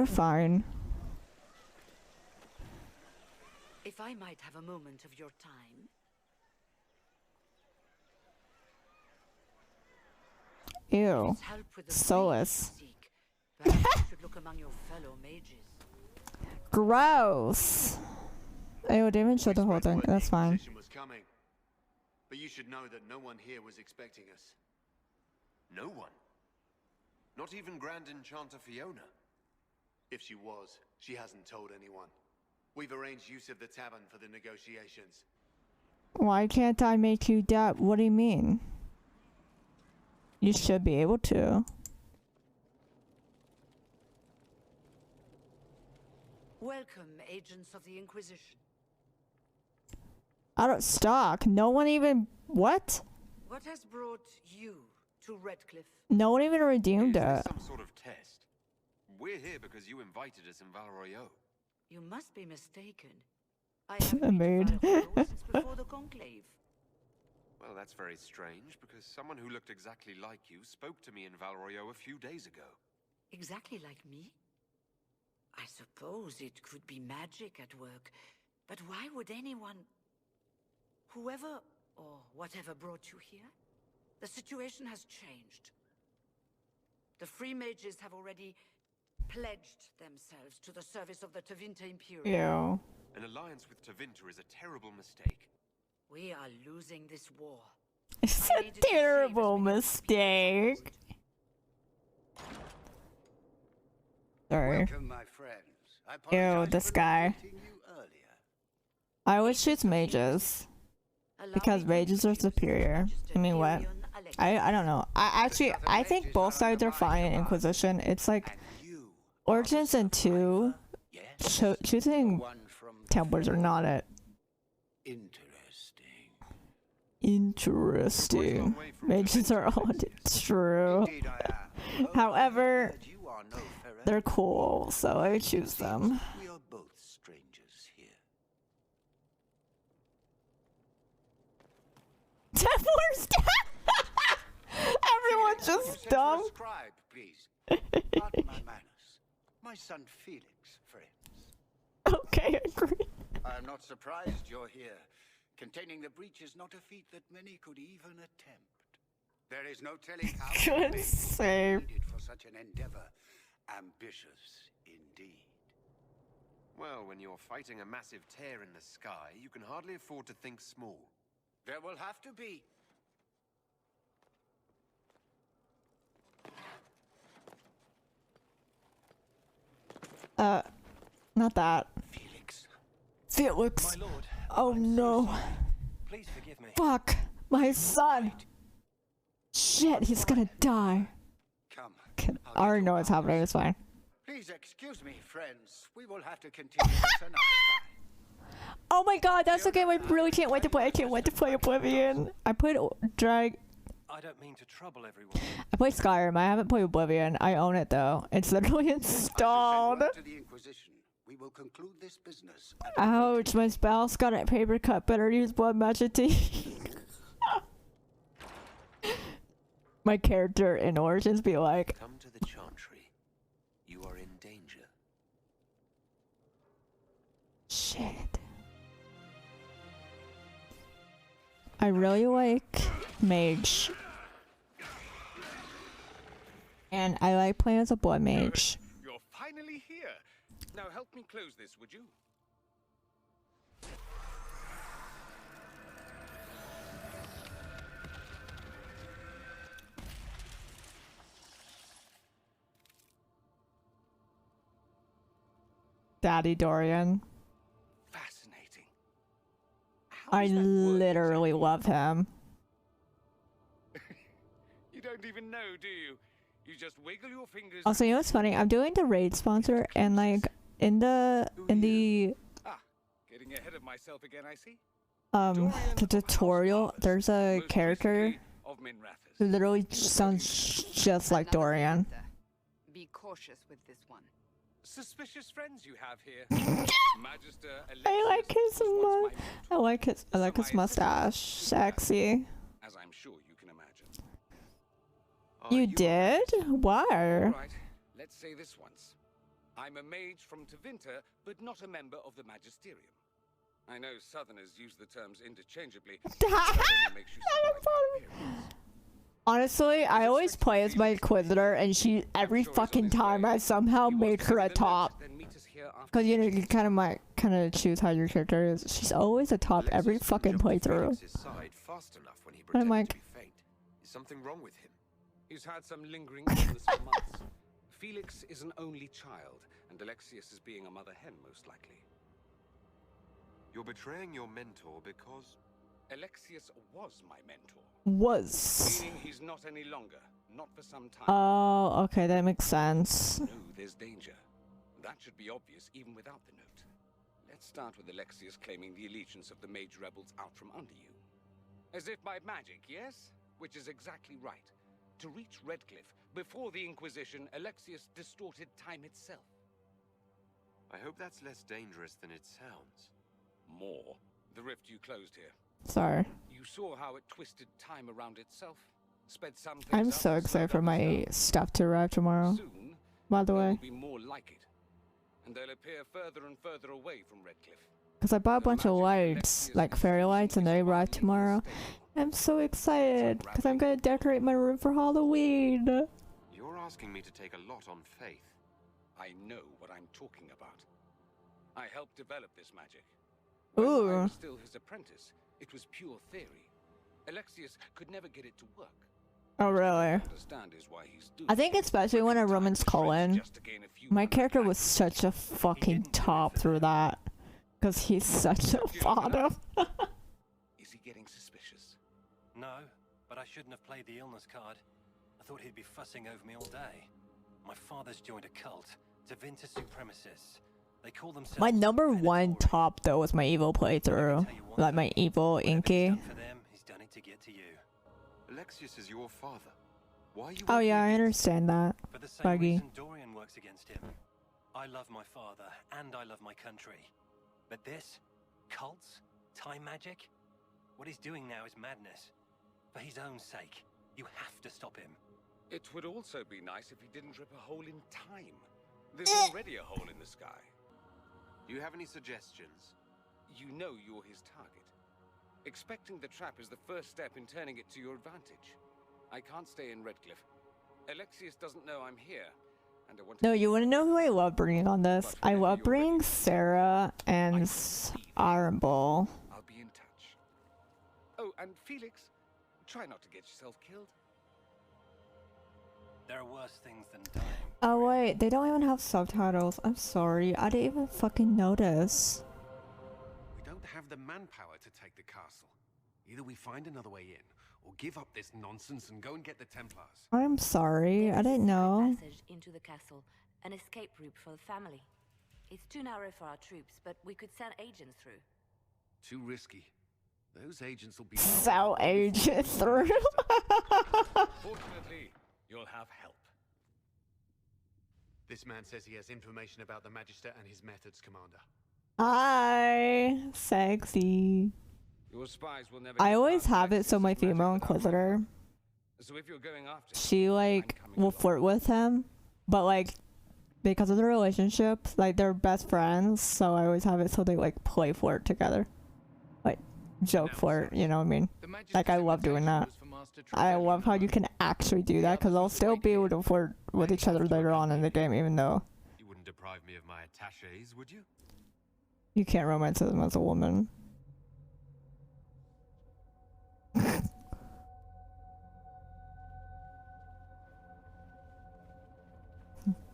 We're fine. If I might have a moment of your time. Ew. Soulless. Perhaps you should look among your fellow mages. Gross. Ew, didn't even show the whole thing. That's fine. Was coming, but you should know that no one here was expecting us. No one? Not even Grand Enchanter Fiona? If she was, she hasn't told anyone. We've arranged use of the tavern for the negotiations. Why can't I make you that? What do you mean? You should be able to. Welcome, agents of the Inquisition. Out of stock. No one even. What? What has brought you to Redcliffe? No one even redeemed Is it. this some sort of test? We're here because you invited us in Valroyo. You must be mistaken. I have A maid. since before the conclave. Well, that's very strange, because someone who looked exactly like you spoke to me in Valroyo a few days ago. Exactly like me? I suppose it could be magic at work, but why would anyone... Whoever or whatever brought you here, the situation has changed. The free mages have already pledged themselves to the service of the Tevinter Imperium. Ew. An alliance with Tevinter is a terrible mistake. We are losing this war. It's I a needed to save terrible as many mistake. people as Sorry. Welcome, my friends. I Ew, apologize this for guy. neglecting you earlier. I always choose mages. possible. Because Allow me to mages are introduce superior. Magister I mean, what? Dorian Alexis. I don't know. I think both sides are fine in Inquisition. It's like And you Origins and 2 yes, choosing one from Templars are not it. interesting. Interesting. Mages are all true. Indeed I am. However, But you are no ferret. they're cool, so I choose them. We are both strangers here. Templars! Everyone's You just sent dumb. for a scribe, please. Pardon my manners. My son Felix, friends. Okay, I agree. I am not surprised you're here. Containing the breach is not a feat that many could even attempt. There is no telling how Good many save. needed for such an endeavor. Ambitious indeed. Well, when you're fighting a massive tear in the sky, you can hardly afford to think small. There will have to be. Not that. Felix. Felix. My lord, Oh I'm so no. sorry. Please forgive me. Fuck. My son. Shit, he's gonna die. Come. I already know what's happening, it's fine. Please excuse me, friends. We will have to continue this another time. Oh my god, that's the game I really can't wait to play. I can't wait to play Oblivion. I played I don't mean to trouble everyone. I played Skyrim. I haven't played Oblivion. I own it though. It's literally I shall send installed. word to the Inquisition. We will conclude this business. at a Ouch, my spouse got a paper cut. Better use blood magic tea. My character in Origins be like, Come to the Chantry. You are in danger. shit. I really like mage. And I like playing as a blood mage. You're finally here. Now help me close this, would you? Daddy Dorian. Fascinating. How I does that work literally exactly? love him. You don't even know, do you? You just wiggle your fingers. Also, you know what's funny? I'm doing the raid sponsor, and like in the Ah, getting ahead of myself again, I see. the tutorial, there's a Most character recently of Minrathous. who literally sounds just like Dorian. Be cautious with this one. Suspicious friends you have here. Magister I like Alexis his was once my I mentor, like his mustache. Sexy. as I'm sure you can imagine. You did? Why? All right, let's say this once. I'm a mage from Tevinter, but not a member of the Magisterium. I know Southerners use the terms interchangeably. But that only makes you sound like my parents. Honestly, I always play as my Inquisitor, and she every fucking time I somehow made her a top. Cause you know you might choose how your character is. She's always a top every fucking playthrough. And I'm like, is something wrong with him? He's had some lingering illness for months. Felix is an only child, and Alexius is being a mother hen, most likely. You're betraying your mentor because... Alexius was my mentor. was. Meaning he's not any longer. Not for some time. Oh, okay, that makes sense. No, there's danger. That should be obvious even without the note. Let's start with Alexius claiming the allegiance of the mage rebels out from under you. As if by magic, yes? Which is exactly right. To reach Redcliffe, before the Inquisition, Alexius distorted time itself. I hope that's less dangerous than it sounds. More. The rift you closed here. Sorry. You saw how it twisted time around itself. Sped some things I'm up, so excited for slowed my others stuff to arrive tomorrow. down. Soon, By the there way. will be more like it. And they'll appear further and further away from Redcliffe. Because I bought a The bunch of magic lights, Alexius like fairy lights, and they arrive tomorrow. I'm so excited because I'm gonna decorate my room for Halloween. You're asking me to take a lot on faith. I know what I'm talking about. I helped develop this magic. When I Ooh. was still his apprentice, it was pure theory. Alexius could never get it to work. Oh really? Understand is why he's doing I think especially when a Roman's Cullen, just to gain a few my hundred character was dragons. such a fucking top through that. Because he's such a father. Is he getting suspicious? No, but I shouldn't have played the illness card. I thought he'd be fussing over me all day. My father's joined a cult, Tevinter supremacists. They call themselves My number one Venatori. top though was my evil playthrough. Like my evil Whatever he's Inky. done for them, he's done it to get to you. Alexius is your father. Why are you Oh working yeah, I against him? understand that. For the same Buggy. reason Dorian works against him. I love my father, and I love my country. But this? Cults? Time magic? What he's doing now is madness. For his own sake, you have to stop him. It would also be nice if he didn't rip a hole in time. There's already a hole in the sky. Do you have any suggestions? You know you're his target. Expecting the trap is the first step in turning it to your advantage. I can't stay in Redcliffe. Alexius doesn't know I'm here, and I want to... No, you wanna know who I love bringing on this? I love bringing Sarah and Arambol. I'll be in touch. Oh, and Felix, try not to get yourself killed. There are worse things than dying. Oh wait, they don't even have subtitles. I'm sorry, I didn't even fucking notice. We don't have the manpower to take the castle. Either we find another way in, or give up this nonsense and go and get the Templars. I'm sorry, I didn't know. Passage into the castle, an escape route for the family. It's too narrow for our troops, but we could send agents through. Too risky. Those agents will be... So agent through. Fortunately, you'll have help. This man says he has information about the Magister and his methods, Commander. Hi, sexy. Your spies will never I get always past have it so Alexius' my magic female without Inquisitor, one. So if you're going after him, she like I'm coming will along. flirt with him, but like because of the relationship, like they're best friends, so I always have it so they like play flirt together. Like joke flirt, you know what I mean? Like I love doing that. I love how you can actually do that because they'll still be able to flirt with each other later on in the game, even though You wouldn't deprive me of my attaches, would you? you can't romance them as a woman.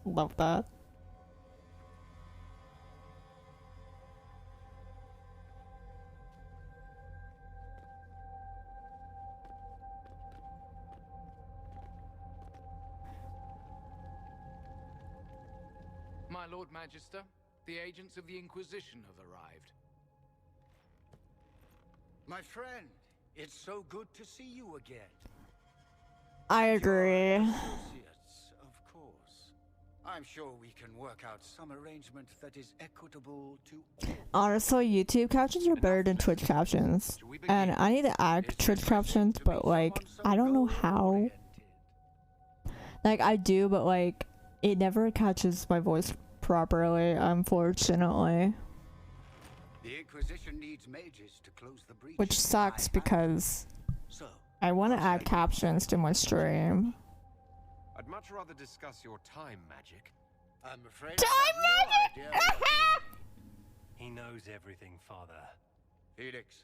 Love that. My Lord Magister, the agents of the Inquisition have arrived. My friend, it's so good to see you again. I agree. Associates, of course. I'm sure we can work out some arrangement that is equitable to... Honestly, YouTube captions are better than Twitch captions. And I need to add Twitch captions, but like, I don't know how. Like, I do, but like, it never catches my voice properly, unfortunately. The Inquisition needs mages to close the breach. Which sucks because So, I want to add captions to my stream. I'd much rather discuss your time magic. I'm afraid Time I have no idea what He knows everything, Father. Felix.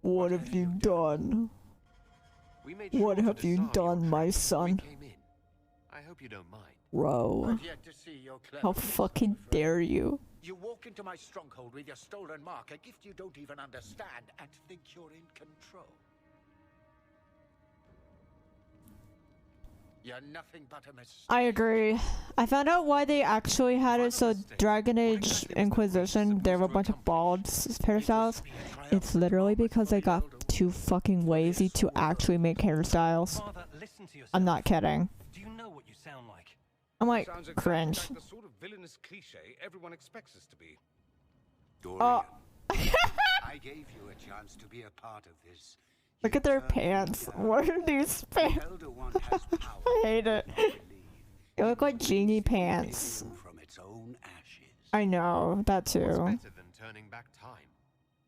What have you done? We made What sure to have you disarm done, your my trap son? when we came in. I hope you don't mind. Bro, I've yet to see your how cleverness, fucking my friend. dare you? You walk into my stronghold with your stolen mark, a gift you don't even understand, and think you're in control. You're nothing but a mistake. I agree. I found out why they actually had it so Dragonage Inquisition, they have a bunch of bald hairstyles. It's literally because they got too fucking lazy to actually make hairstyles. Father, listen to yourself. I'm not kidding. Do you know what you sound like? I'm like, Sounds exactly cringe. like the sort of villainous cliche everyone expects us to be. Oh, I gave you a chance to be a part of this. look at their pants. What are these pants? The Elder One has power. I hate it. I believe. They look like genie pants. From its own ashes. I know, that What's too. better than turning back time?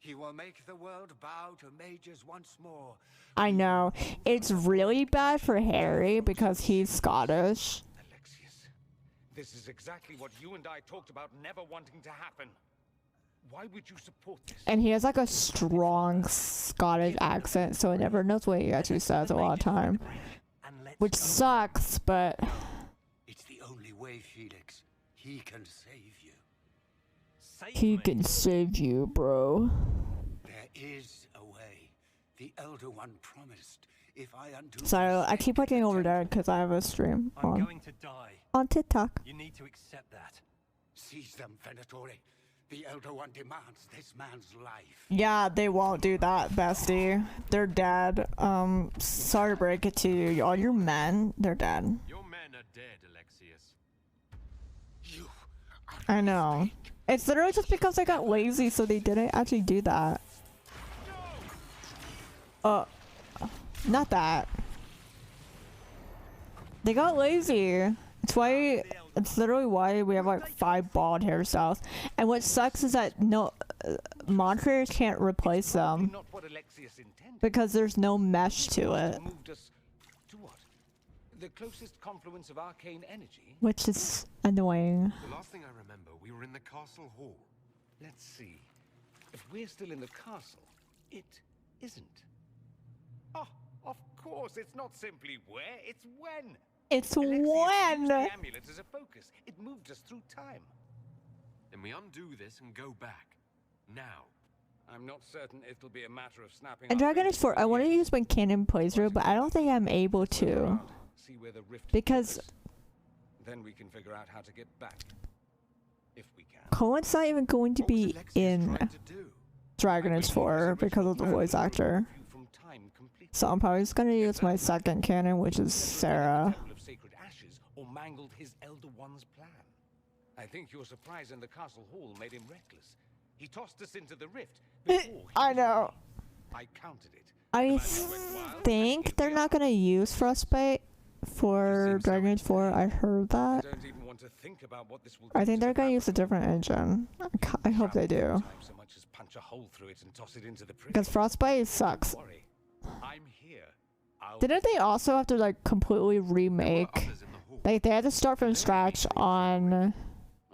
He will make the world bow to mages once more. I know. It's really bad for Harry because he's Scottish. Alexius, this is exactly what you and I talked about never wanting to happen. Why would you support this? And he has like a strong Scottish accent, so I never knows what he actually says a lot of time. Which sucks, but It's the only way, Felix. He can save you. he can save you, bro. There is a way. The Elder One promised. If I undo So my I keep mistake, looking over there attempt- because I have a stream I'm on going to die. TikTok. You need to accept that. Seize them, Venatori. The Elder One demands this man's life. Yeah, they won't do that, bestie. They're dead. Sorry to break it to you. All your men, they're dead. Your men are dead, Alexius. You are I know. It's literally just because they got lazy, so they didn't actually do that. Not that. They got lazy. It's literally why we have like 5 bald hairstyles. And what sucks is that mod creators can't replace them Not what Alexius intended. because there's no mesh to it, Moved us to what? The closest confluence of arcane energy? which is annoying. The last thing I remember, we were in the castle hall. Let's see. If we're still in the castle, it isn't. Oh, of course, it's not simply where, it's when. It's Alexius used when. the amulet as a focus. It moved us through time. Then we undo this and go back. Now. I'm not certain it'll be a matter of snapping. In our Dragon Age fingers 4, I want to years. use my canon playthrough, but I don't think I'm able to. Around, see where the rift Because takes us. Then we can figure out how to get back. If we can. Cohen's not even going to What was be Alexius in trying to do? Dragon Age 4 because of the voice actor. From time completely. So I'm probably just going to use my second canon, which is Sarah. Temple of Sacred Ashes, or mangled his Elder One's plan. I think your surprise in the castle hall made him reckless. He tossed us into the rift before he I was know. ready. I counted it. I The magic went wild, and think here they're we not are. going to use Frostbite for Dragon Age 4. I heard I that. don't even want to think about what this will I do think to they're the going to use a fabric. different engine. I hope they do. Time so much as punch a hole through it and toss it into the prison. Because Frostbite sucks. Don't worry. I'm here. I'll Didn't they also have to like completely remake? Others in the hall. Like they had to start from scratch on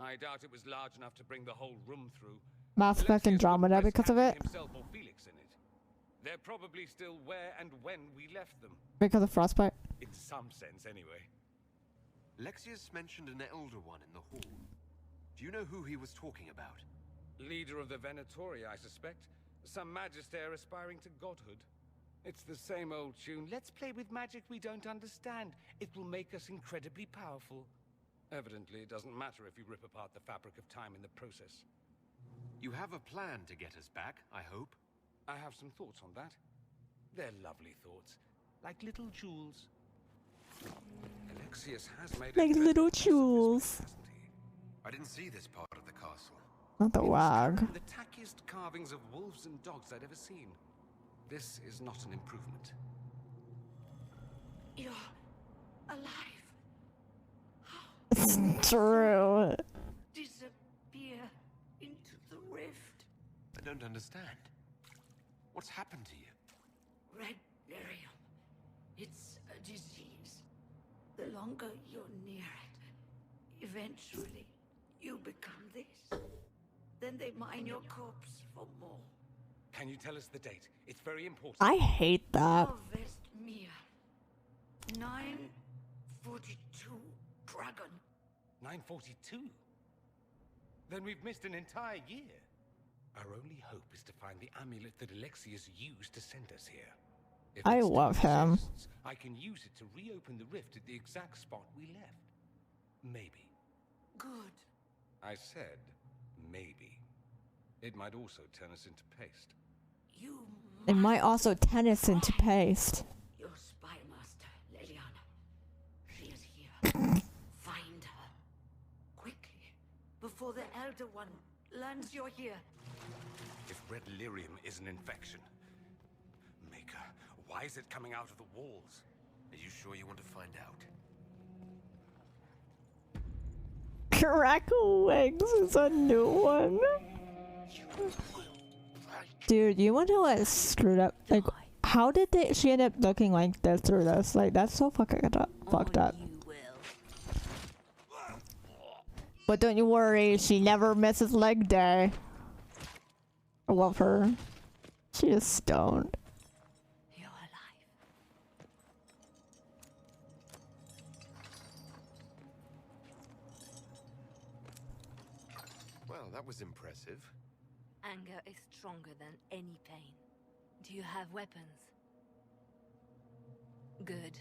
I doubt it was large enough to bring the whole room through. Mass Effect Alexius Andromeda wouldn't risk because of having it? himself or Felix in it. They're probably still where and when we left them. Because of Frostbite. In some sense, anyway. Lexius mentioned an Elder One in the hall. Do you know who he was talking about? Leader of the Venatori, I suspect. Some magister aspiring to godhood. It's the same old tune. Let's play with magic we don't understand. It will make us incredibly powerful. Evidently, it doesn't matter if you rip apart the fabric of time in the process. You have a plan to get us back, I hope. I have some thoughts on that. They're lovely thoughts. Like little jewels. Alexius has made Like a little dreadful use of his jewels. wit, hasn't he? I didn't see this part of the castle. Not the It's wag. covered in the tackiest carvings of wolves and dogs I'd ever seen. This is not an improvement. You're alive. It's true. don't understand. What's happened to you? Red lyrium. It's a disease. The longer you're near it, eventually you become this. Then they mine your corpse for more. Can you tell us the date? It's very important. I hate that. Harvest Mia. 942 dragon. 942? Then we've missed an entire year. Our only hope is to find the amulet that Alexius used to send us here. If I it still love him. exists, I can use it to reopen the rift at the exact spot we left. Maybe. Good. I said maybe. It might also turn us into paste. You It might also turn us into paste. Your spy master, Leliana. She is here. Find her. Quickly. Before the Elder One learns you're here. If red lyrium is an infection, Maker, why is it coming out of the walls? Are you sure you want to find out? Crackle Legs is a new one. Dude, you want to like screwed up? Like, how did she end up looking like this through this? Like, that's so fucking fucked up. But don't you worry, she never misses leg day. I love her. She is stoned. You're alive. Well, that was impressive. Anger is stronger than any pain. Do you have weapons? Good.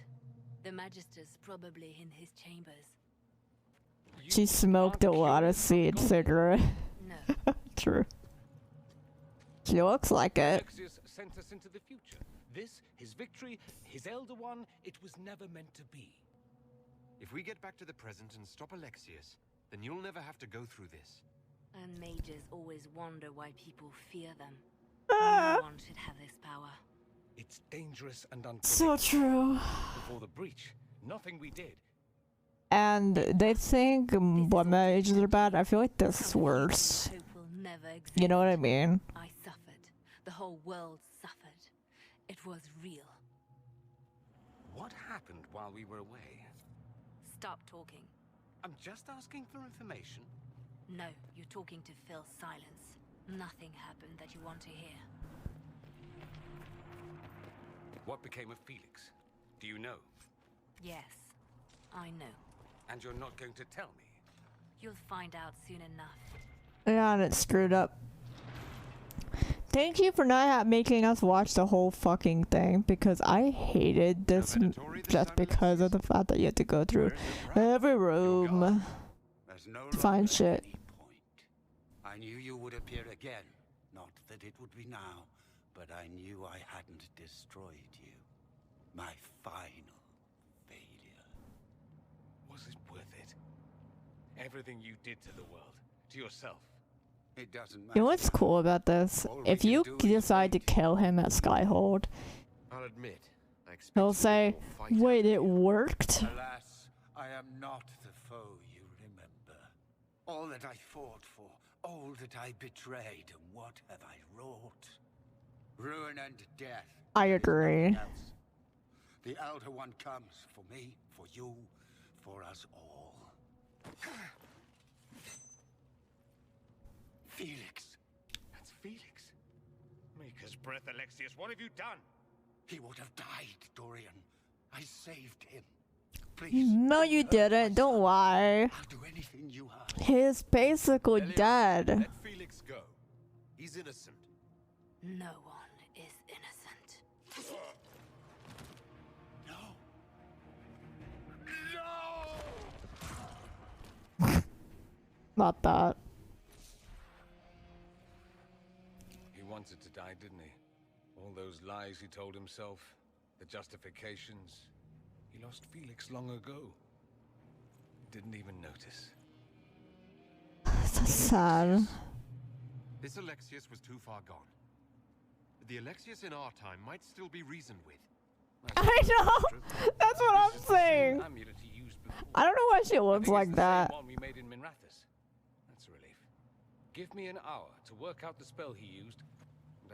The Magister's probably in his chambers. She smoked a lot of seed cigarette. No. True. She looks like it. Alexius sent us into the future. This, his victory, his Elder One, it was never meant to be. If we get back to the present and stop Alexius, then you'll never have to go through this. And mages always wonder why people fear them. No one should have this power. It's dangerous and unpredictable. So true. Before the breach, nothing we did. And they think what mages are bad. I feel like this is worse. Hope will never exist. You know what I mean? I suffered. The whole world suffered. It was real. What happened while we were away? Stop talking. I'm just asking for information. No, you're talking to fill silence. Nothing happened that you want to hear. What became of Felix? Do you know? Yes, I know. And you're not going to tell me? You'll find out soon enough. Yeah, and it's screwed up. Thank you for not making us watch the whole fucking thing, because I hated this just because of the fact that you had to go through every room to find shit. I knew you would appear again. Not that it would be now, but I knew I hadn't destroyed you. My final failure. Was it worth it? Everything you did to the world, to yourself. It doesn't matter. You know what's cool about this? If you decide to kill him at Skyhold, I'll admit, I expect he'll say, wait, it worked? Alas, I am not the foe you remember. All that I fought for, all that I betrayed, and what have I wrought? Ruin and death. I agree. The Elder One comes for me, for you, for us all. Felix. That's Felix. Maker's breath, Alexius. What have you done? He would have died, Dorian. I saved him. Please. No, you didn't. Don't lie. I'll do anything you ask. He's basically dead. Let Felix go. He's innocent. No one is innocent. No. Not that. He wanted to die, didn't he? All those lies he told himself, the justifications. He lost Felix long ago. Didn't even notice. So sad. This Alexius was too far gone. The Alexius in our time might still be reasoned with. I know! That's what I'm saying! I don't know why she looks like that. One we made in Minrathous. That's a relief. Give me an hour to work out the spell he used.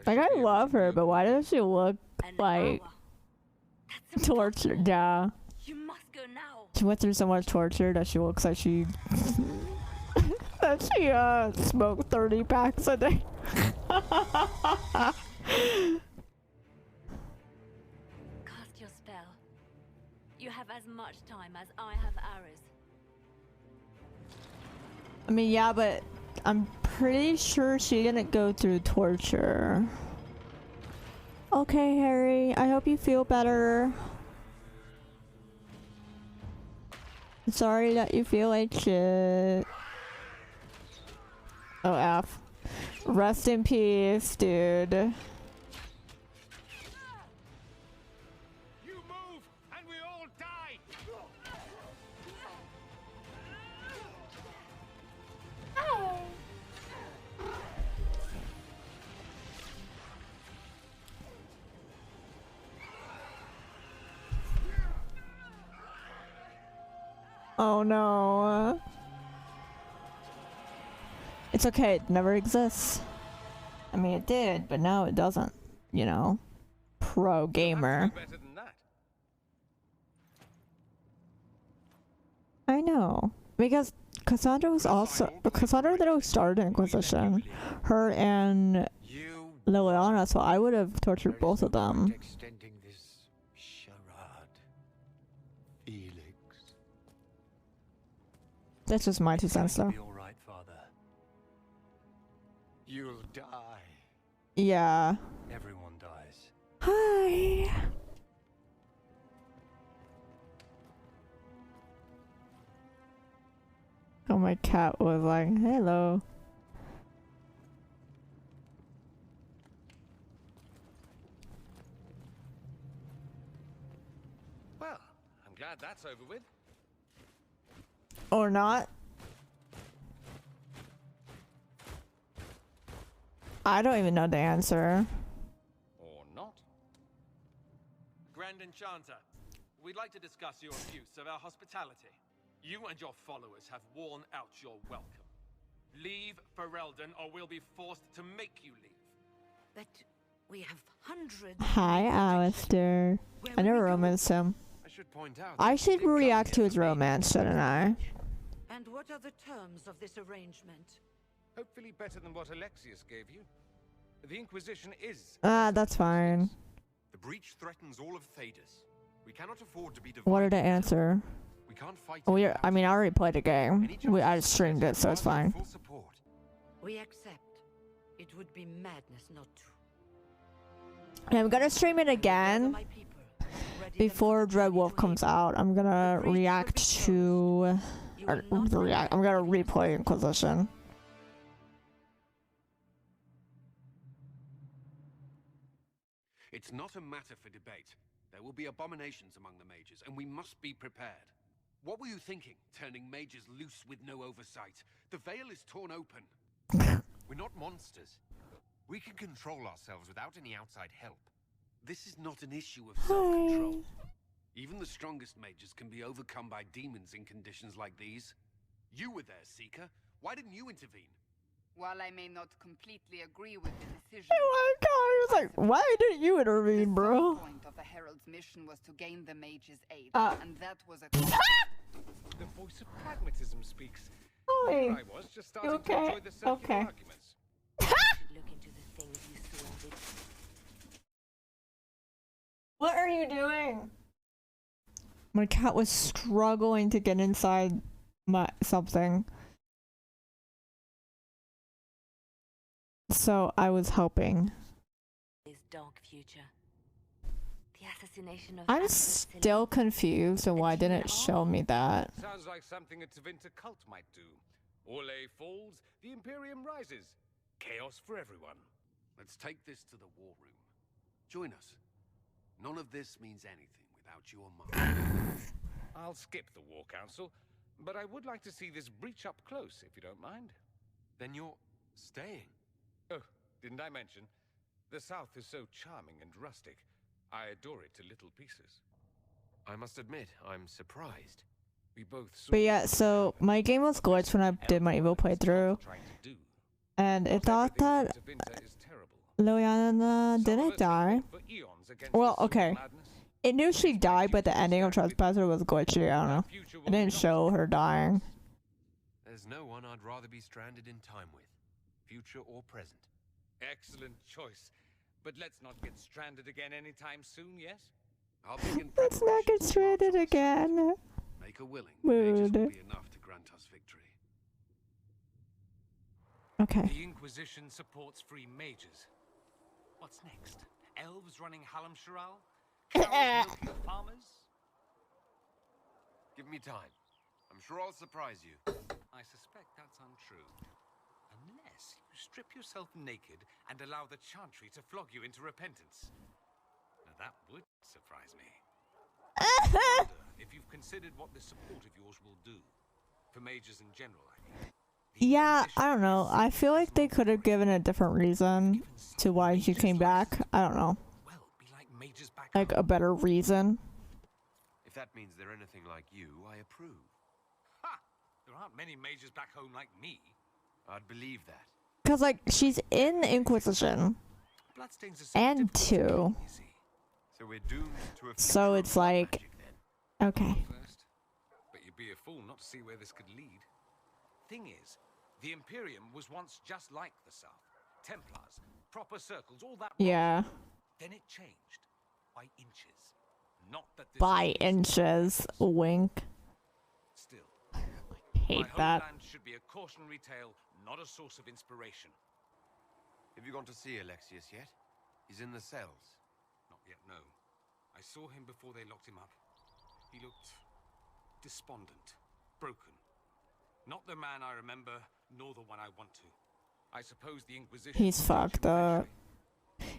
Like, I love her, but why does she look like tortured? Yeah. You must go now. She went through so much torture that she looks like she that she smoked 30 packs a day. Cast your spell. You have as much time as I have arrows. I mean, yeah, but I'm pretty sure she didn't go through torture. Okay, Harry, I hope you feel better. Sorry that you feel like shit. Oh, F. Rest in peace, dude. You move, and we all die. Oh no. It's okay, it never exists. I mean, it did, but now it doesn't. You know? Pro gamer. Better than that. I know. Because Cassandra was also. Cassandra literally started Inquisition. Her and Liliana, so I would have tortured both of them. Extending this charade, Felix. That's just my 2 cents, though. Be all right, Father. You'll die. Yeah. Everyone dies. Hi. Oh, my cat was like, hello. Well, I'm glad that's over with. Or not. I don't even know the answer. Or not. Grand Enchanter, we'd like to discuss your abuse of our hospitality. You and your followers have worn out your welcome. Leave Ferelden, or we'll be forced to make you leave. But we have hundreds. Hi, Alistair. I never romanced him. I should point out. I should react to his romance, shouldn't I? And what are the terms of this arrangement? Hopefully better than what Alexius gave you. The Inquisition is... That's fine. The breach threatens all of Thedas. We cannot afford to be divided. What did I answer? We can't fight. Oh, yeah, I mean, I already played the game. I streamed it, so it's fine. Full support. We accept. It would be madness not to. Okay, I'm gonna stream it again before Dreadwolf comes out. I'm gonna react to... I'm gonna replay Inquisition. It's not a matter for debate. There will be abominations among the mages, and we must be prepared. What were you thinking, turning mages loose with no oversight? The veil is torn open. We're not monsters. We can control ourselves without any outside help. This is not an issue of self-control. Even the strongest mages can be overcome by demons in conditions like these. You were there, Seeker. Why didn't you intervene? While I may not completely agree with the decision, Oh my god, he was like, why didn't you intervene, bro? the point of the Herald's mission was to gain the mage's aid, and that was a... The voice of pragmatism speaks. Hi. Here I was, just starting to enjoy the circular arguments. Look into the things you saw and did. What are you doing? My cat was struggling to get inside my something. So I was helping. This dark future. The assassination of I'm still confused on why didn't it show me that. Sounds like something a Tevinter cult might do. Orlais falls, the Imperium rises. Chaos for everyone. Let's take this to the war room. Join us. None of this means anything without your mark. I'll skip the War Council, but I would like to see this breach up close, if you don't mind. Then you're staying. Oh, didn't I mention? The South is so charming and rustic. I adore it to little pieces. I must admit, I'm surprised. We both saw... But yeah, so my game was glitched when I did my Evil playthrough. And it thought that Liliana didn't die. Well, okay. It knew she died, but the ending of Trespasser was glitchy. I don't know. It didn't show her dying. There's no one I'd rather be stranded in time with, future or present. Excellent choice. But let's not get stranded again anytime soon, yes? I'll begin Let's not get stranded again. Make a willing. Mood. Mages will be enough to grant us victory. Okay. The Inquisition supports free mages. What's next? Elves running Halamsharal? Cows milking farmers? Give me time. I'm sure I'll surprise you. I suspect that's untrue. Unless you strip yourself naked and allow the Chantry to flog you into repentance. Now that would surprise me. I wonder if you've considered what this support of yours will do. For mages in general, I mean. Yeah, I don't know. I feel like they could have given a different reason to why she came back. I don't know. Like a better reason. If that means they're anything like you, I approve. Ha! There aren't many mages back home like me. I'd believe that. Because, like, she's in the Inquisition. And 2. So we're doomed to a So it's like... Okay. But you'd be a fool not to see where this could lead. Thing is, the Imperium was once just like the South. Templars, proper circles, all that. Yeah. Then it changed. By inches. Not that this By inches. Wink. Still. Hate that. My homeland should be a cautionary tale, not a source of inspiration. Have you gone to see Alexius yet? He's in the cells. Not yet, no. I saw him before they locked him up. He looked despondent, broken. Not the man I remember, nor the one I want to. I suppose the Inquisition... He's fucked up.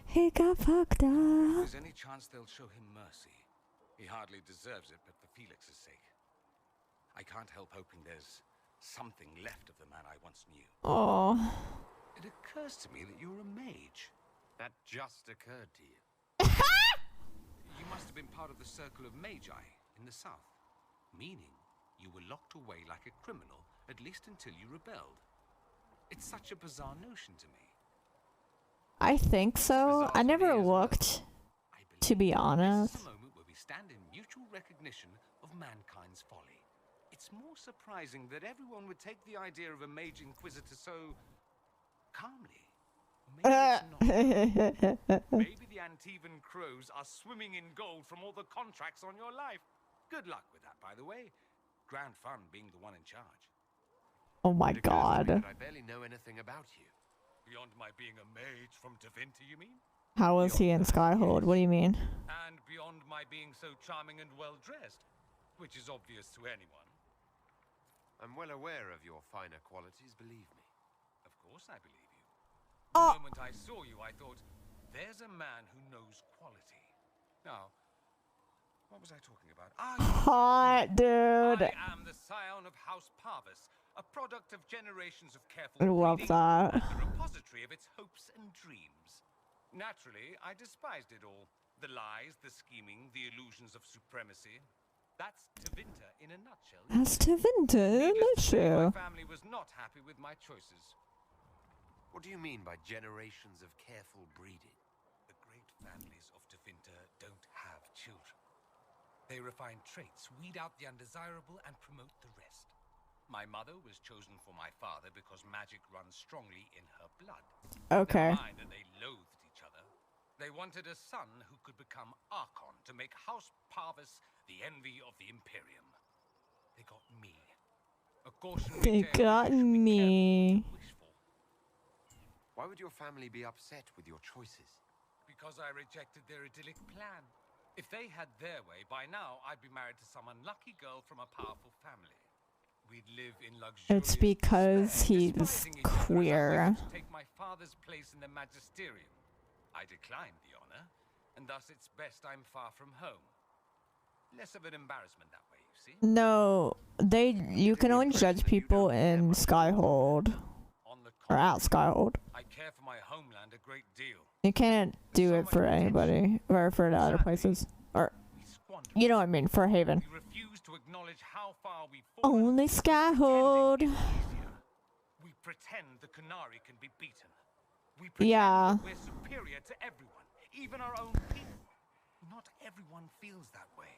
He got fucked If up. there's any chance they'll show him mercy. He hardly deserves it, but for Felix's sake. I can't help hoping there's something left of the man I once knew. Oh. It occurs to me that you're a mage. That just occurred to you. You must have been part of the circle of magi in the south. Meaning, you were locked away like a criminal, at least until you rebelled. It's such a bizarre notion to me. I think so. I never looked, to be honest. This is a moment where we stand in mutual recognition of mankind's folly. It's more surprising that everyone would take the idea of a mage inquisitor so calmly. Maybe it's not. Maybe the Antivan crows are swimming in gold from all the contracts on your life. Good luck with that, by the way. Grand fun being the one in charge. Oh my god. I barely know anything about you. Beyond my being a mage from Tevinter, you mean? How was he in Skyhold? What do you mean? And beyond my being so charming and well-dressed, which is obvious to anyone. I'm well aware of your finer qualities, believe me. Of course I believe you. The moment I saw you, I thought, there's a man who knows quality. Now, what was I talking about? Hot, dude. I am the scion of House Parvis, a product of generations of careful I love breeding that. and the repository of its hopes and dreams. Naturally, I despised it all. The lies, the scheming, the illusions of supremacy. That's Tevinter in a nutshell. That's Tevinter, not sure. My family was not happy with my choices. What do you mean by generations of careful breeding? The great families of Tevinter don't have children. They refine traits, weed out the undesirable, and promote the rest. My mother was chosen for my father because magic runs strongly in her blood. Okay. Never mind that they loathed each other. They wanted a son who could become Archon to make House Parvis the envy of the Imperium. They got me. A cautionary They got tale you should be me. careful what you wish for. Why would your family be upset with your choices? Because I rejected their idyllic plan. If they had their way, by now I'd be married to some unlucky girl from a powerful family. We'd live in luxurious It's because despair, he's despising each other as I queer. waited to take my father's place in the magisterium. I declined the honor, and thus it's best I'm far from home. Less of an embarrassment that way, you see. No, you can only judge people in Skyhold. Or at Skyhold. I care for my homeland a great deal. You can't do it for anybody, or for the other places. Or, you know what I mean, for Haven. We refuse to acknowledge how far we've Only Skyhold. We pretend the Qunari can be beaten. We pretend that we're superior to everyone, even our own people. Not everyone feels that way.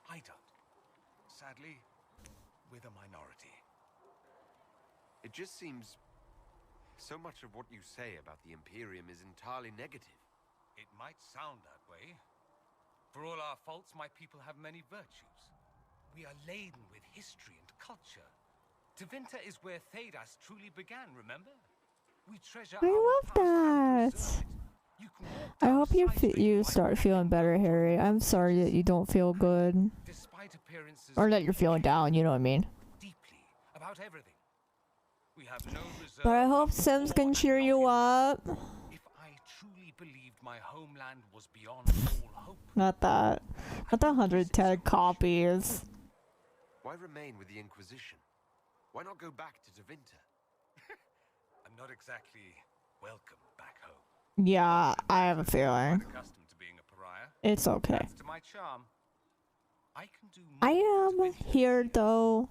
I don't. Sadly, with a minority. It just seems so much of what you say about the Imperium is entirely negative. It might sound that way. For all our faults, my people have many virtues. We are laden with history and culture. Tevinter is where Thedas truly began, remember? We treasure I love that. I hope you start feeling better, Harry. I'm sorry that you don't feel good. Or that you're feeling down, you know what I mean. Deeply about everything. We have no reserve. But I hope Sims can cheer you up. If I truly believed my homeland was beyond all hope. Not that. Not the 110 copies. Why remain with the Inquisition? Why not go back to Tevinter? I'm not exactly welcome back home. Yeah, I have a feeling. Accustomed to being a pariah. It's okay. That's to my charm. I can do I am here though.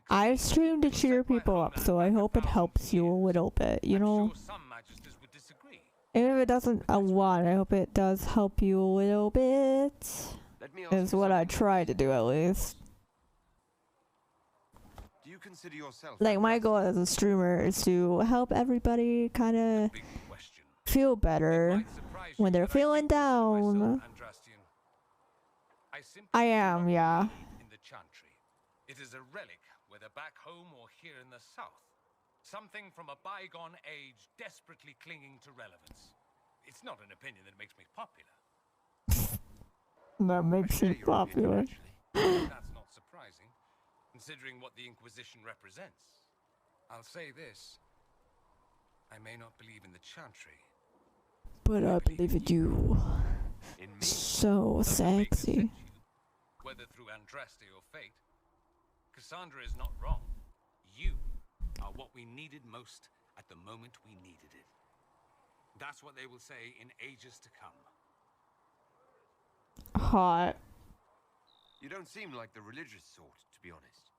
I stream to cheer people up, so I hope it helps you a little bit, you know? Even if it doesn't a lot, I hope it does help you a little bit. Is what I try to do at least. Do you consider yourself Like my goal as a streamer is to help everybody kind of feel better when they're feeling down. I am, yeah. In the Chantry. It is a relic, whether back home or here in the south. Something from a bygone age desperately clinging to relevance. It's not an opinion that makes me popular. That makes you popular. That's not surprising, considering what the Inquisition represents. I'll say this. I may not believe in the Chantry. But I believe in you. So sexy. Whether through Andraste or fate, Cassandra is not wrong. You are what we needed most at the moment we needed it. That's what they will say in ages to come. Hot. You don't seem like the religious sort, to be honest.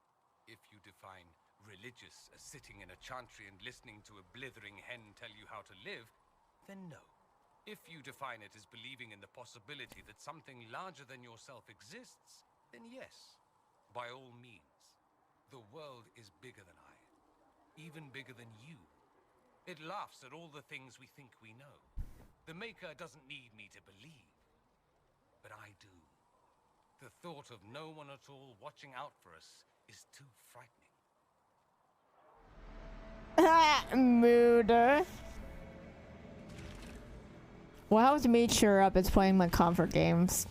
If you define religious as sitting in a chantry and listening to a blithering hen tell you how to live, then no. If you define it as believing in the possibility that something larger than yourself exists, then yes, by all means. The world is bigger than I, even bigger than you. It laughs at all the things we think we know. The Maker doesn't need me to believe, but I do. The thought of no one at all watching out for us is too frightening. Mood. Well, how was me cheer up? It's playing my comfort games.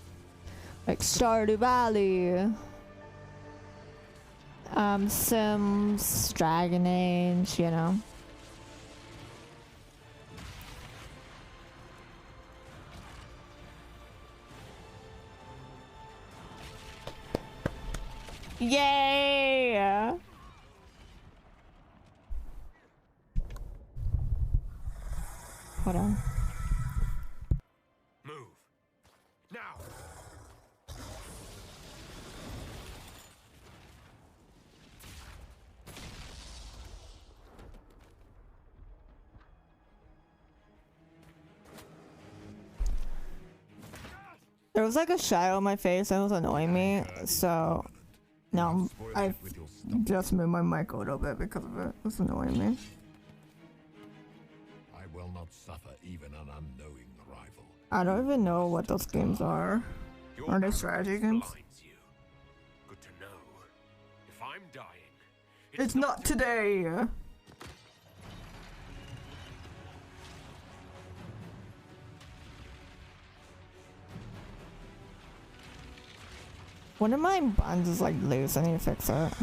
Like Stardew Valley. Sims, Dragonage, you know. Yay! Hold on. Move. Now! There was like a shadow on my face that was annoying me, so now I just moved my mic a little bit because of it. It was annoying me. I will not suffer even an unknowing rival. I don't even know what those games are. Are they strategy games? Good to know. If I'm dying, it's not today. One of my buttons is like loose. I need to fix it.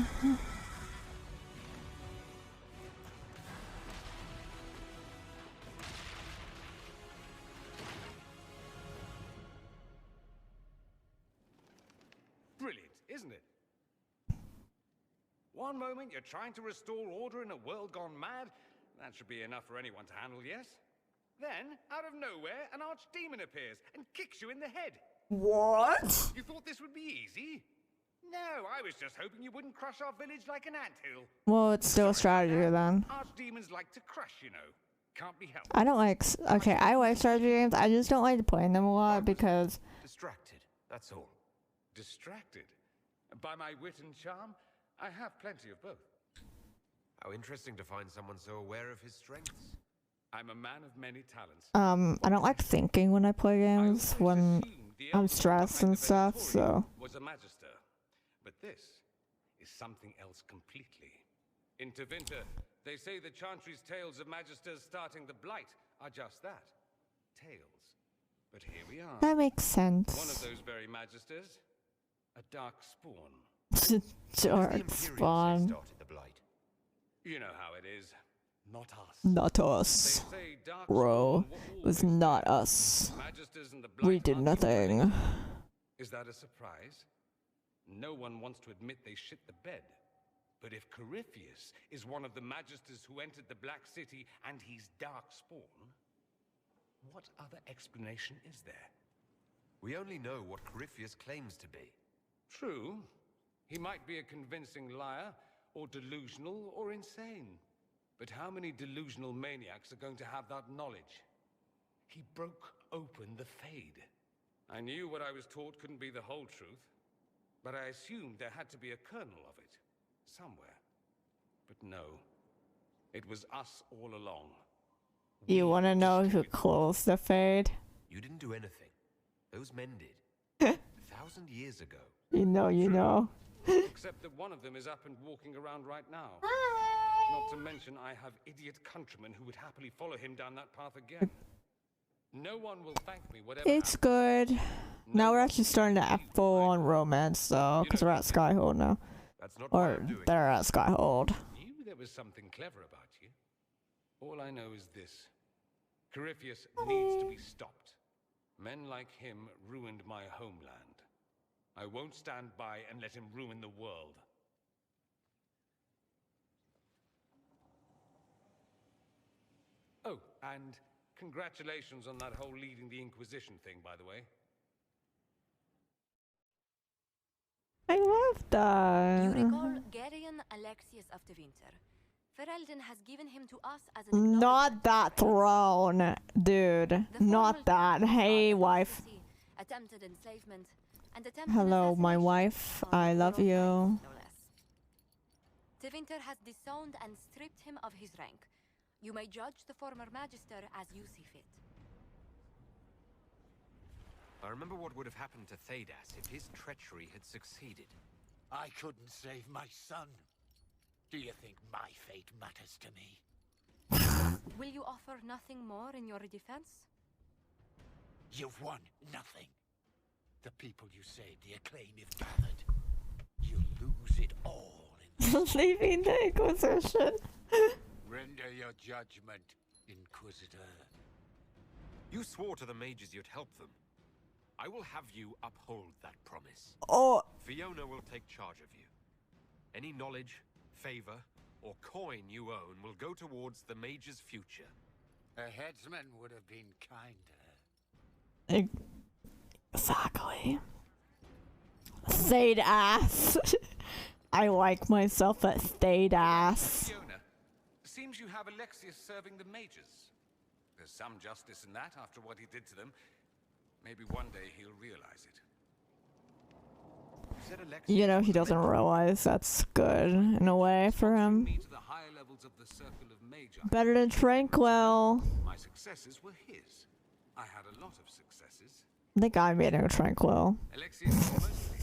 Brilliant, isn't it? One moment you're trying to restore order in a world gone mad. That should be enough for anyone to handle, yes? Then, out of nowhere, an archdemon appears and kicks you in the head. What? You thought this would be easy? No, I was just hoping you wouldn't crush our village like an anthill. Well, it's still a strategy then. Archdemons like to crush, you know. Can't be helped. I don't like. Okay, I like strategy games. I just don't like playing them a lot because. Distracted, that's all. Distracted? By my wit and charm? I have plenty of both. How interesting to find someone so aware of his strengths. I'm a man of many talents. I don't like thinking when I play games when I'm stressed and stuff, so. Was a magister, but this is something else completely. In Tevinter, they say the Chantry's tales of magisters starting the Blight are just that. Tales. But here we are. That makes sense. One of those very magisters, a dark spawn. Dark spawn. You know how it is. Not us. Not us. Bro, it was not us. We did nothing. Is that a surprise? No one wants to admit they shit the bed. But if Corypheus is one of the magisters who entered the Black City and he's Darkspawn, what other explanation is there? We only know what Corypheus claims to be. True. He might be a convincing liar, or delusional, or insane. But how many delusional maniacs are going to have that knowledge? He broke open the Fade. I knew what I was taught couldn't be the whole truth, but I assumed there had to be a kernel of it, somewhere. But no, it was us all along. You want to know who closed the Fade? You didn't do anything. Those men did. 1,000 years ago. You know. Except that one of them is up and walking around right now. Not to mention I have idiot countrymen who would happily follow him down that path again. No one will thank me, whatever It's happens. good. Now we're actually starting to have full-on romance, though, because we're at Skyhold now. Or they're at Skyhold. Knew there was something clever about you. All I know is this. Corypheus needs to be stopped. Men like him ruined my homeland. I won't stand by and let him ruin the world. Oh, and congratulations on that whole leading the Inquisition thing, by the way. I love that. You recall Dorian Alexius of Tevinter. Ferelden has given him to us as Not that throne, dude. Not that. Hey, wife. Attempted enslavement and attempted Hello, my wife. I love you. no less. Tevinter has disowned and stripped him of his rank. You may judge the former magister as you see fit. I remember what would have happened to Thedas if his treachery had succeeded. I couldn't save my son. Do you think my fate matters to me? Will you offer nothing more in your defense? You've won nothing. The people you saved, the acclaim you've gathered. You lose it all in Leaving the Inquisition. Render your judgment, Inquisitor. You swore to the mages you'd help them. I will have you uphold that promise. Oh. Fiona will take charge of you. Any knowledge, favor, or coin you own will go towards the mage's future. A headsman would have been kinder. Exactly. Thedas. I like myself a Thedas. Fiona, seems you have Alexius serving the mages. There's some justice in that after what he did to them. Maybe one day he'll realize it. You know, he doesn't realize that's good in a way for him. To the higher levels of the circle of magi. Better than Tranquil. My successes were his. I had a lot of successes. I think I made him Tranquil. Alexius was mostly.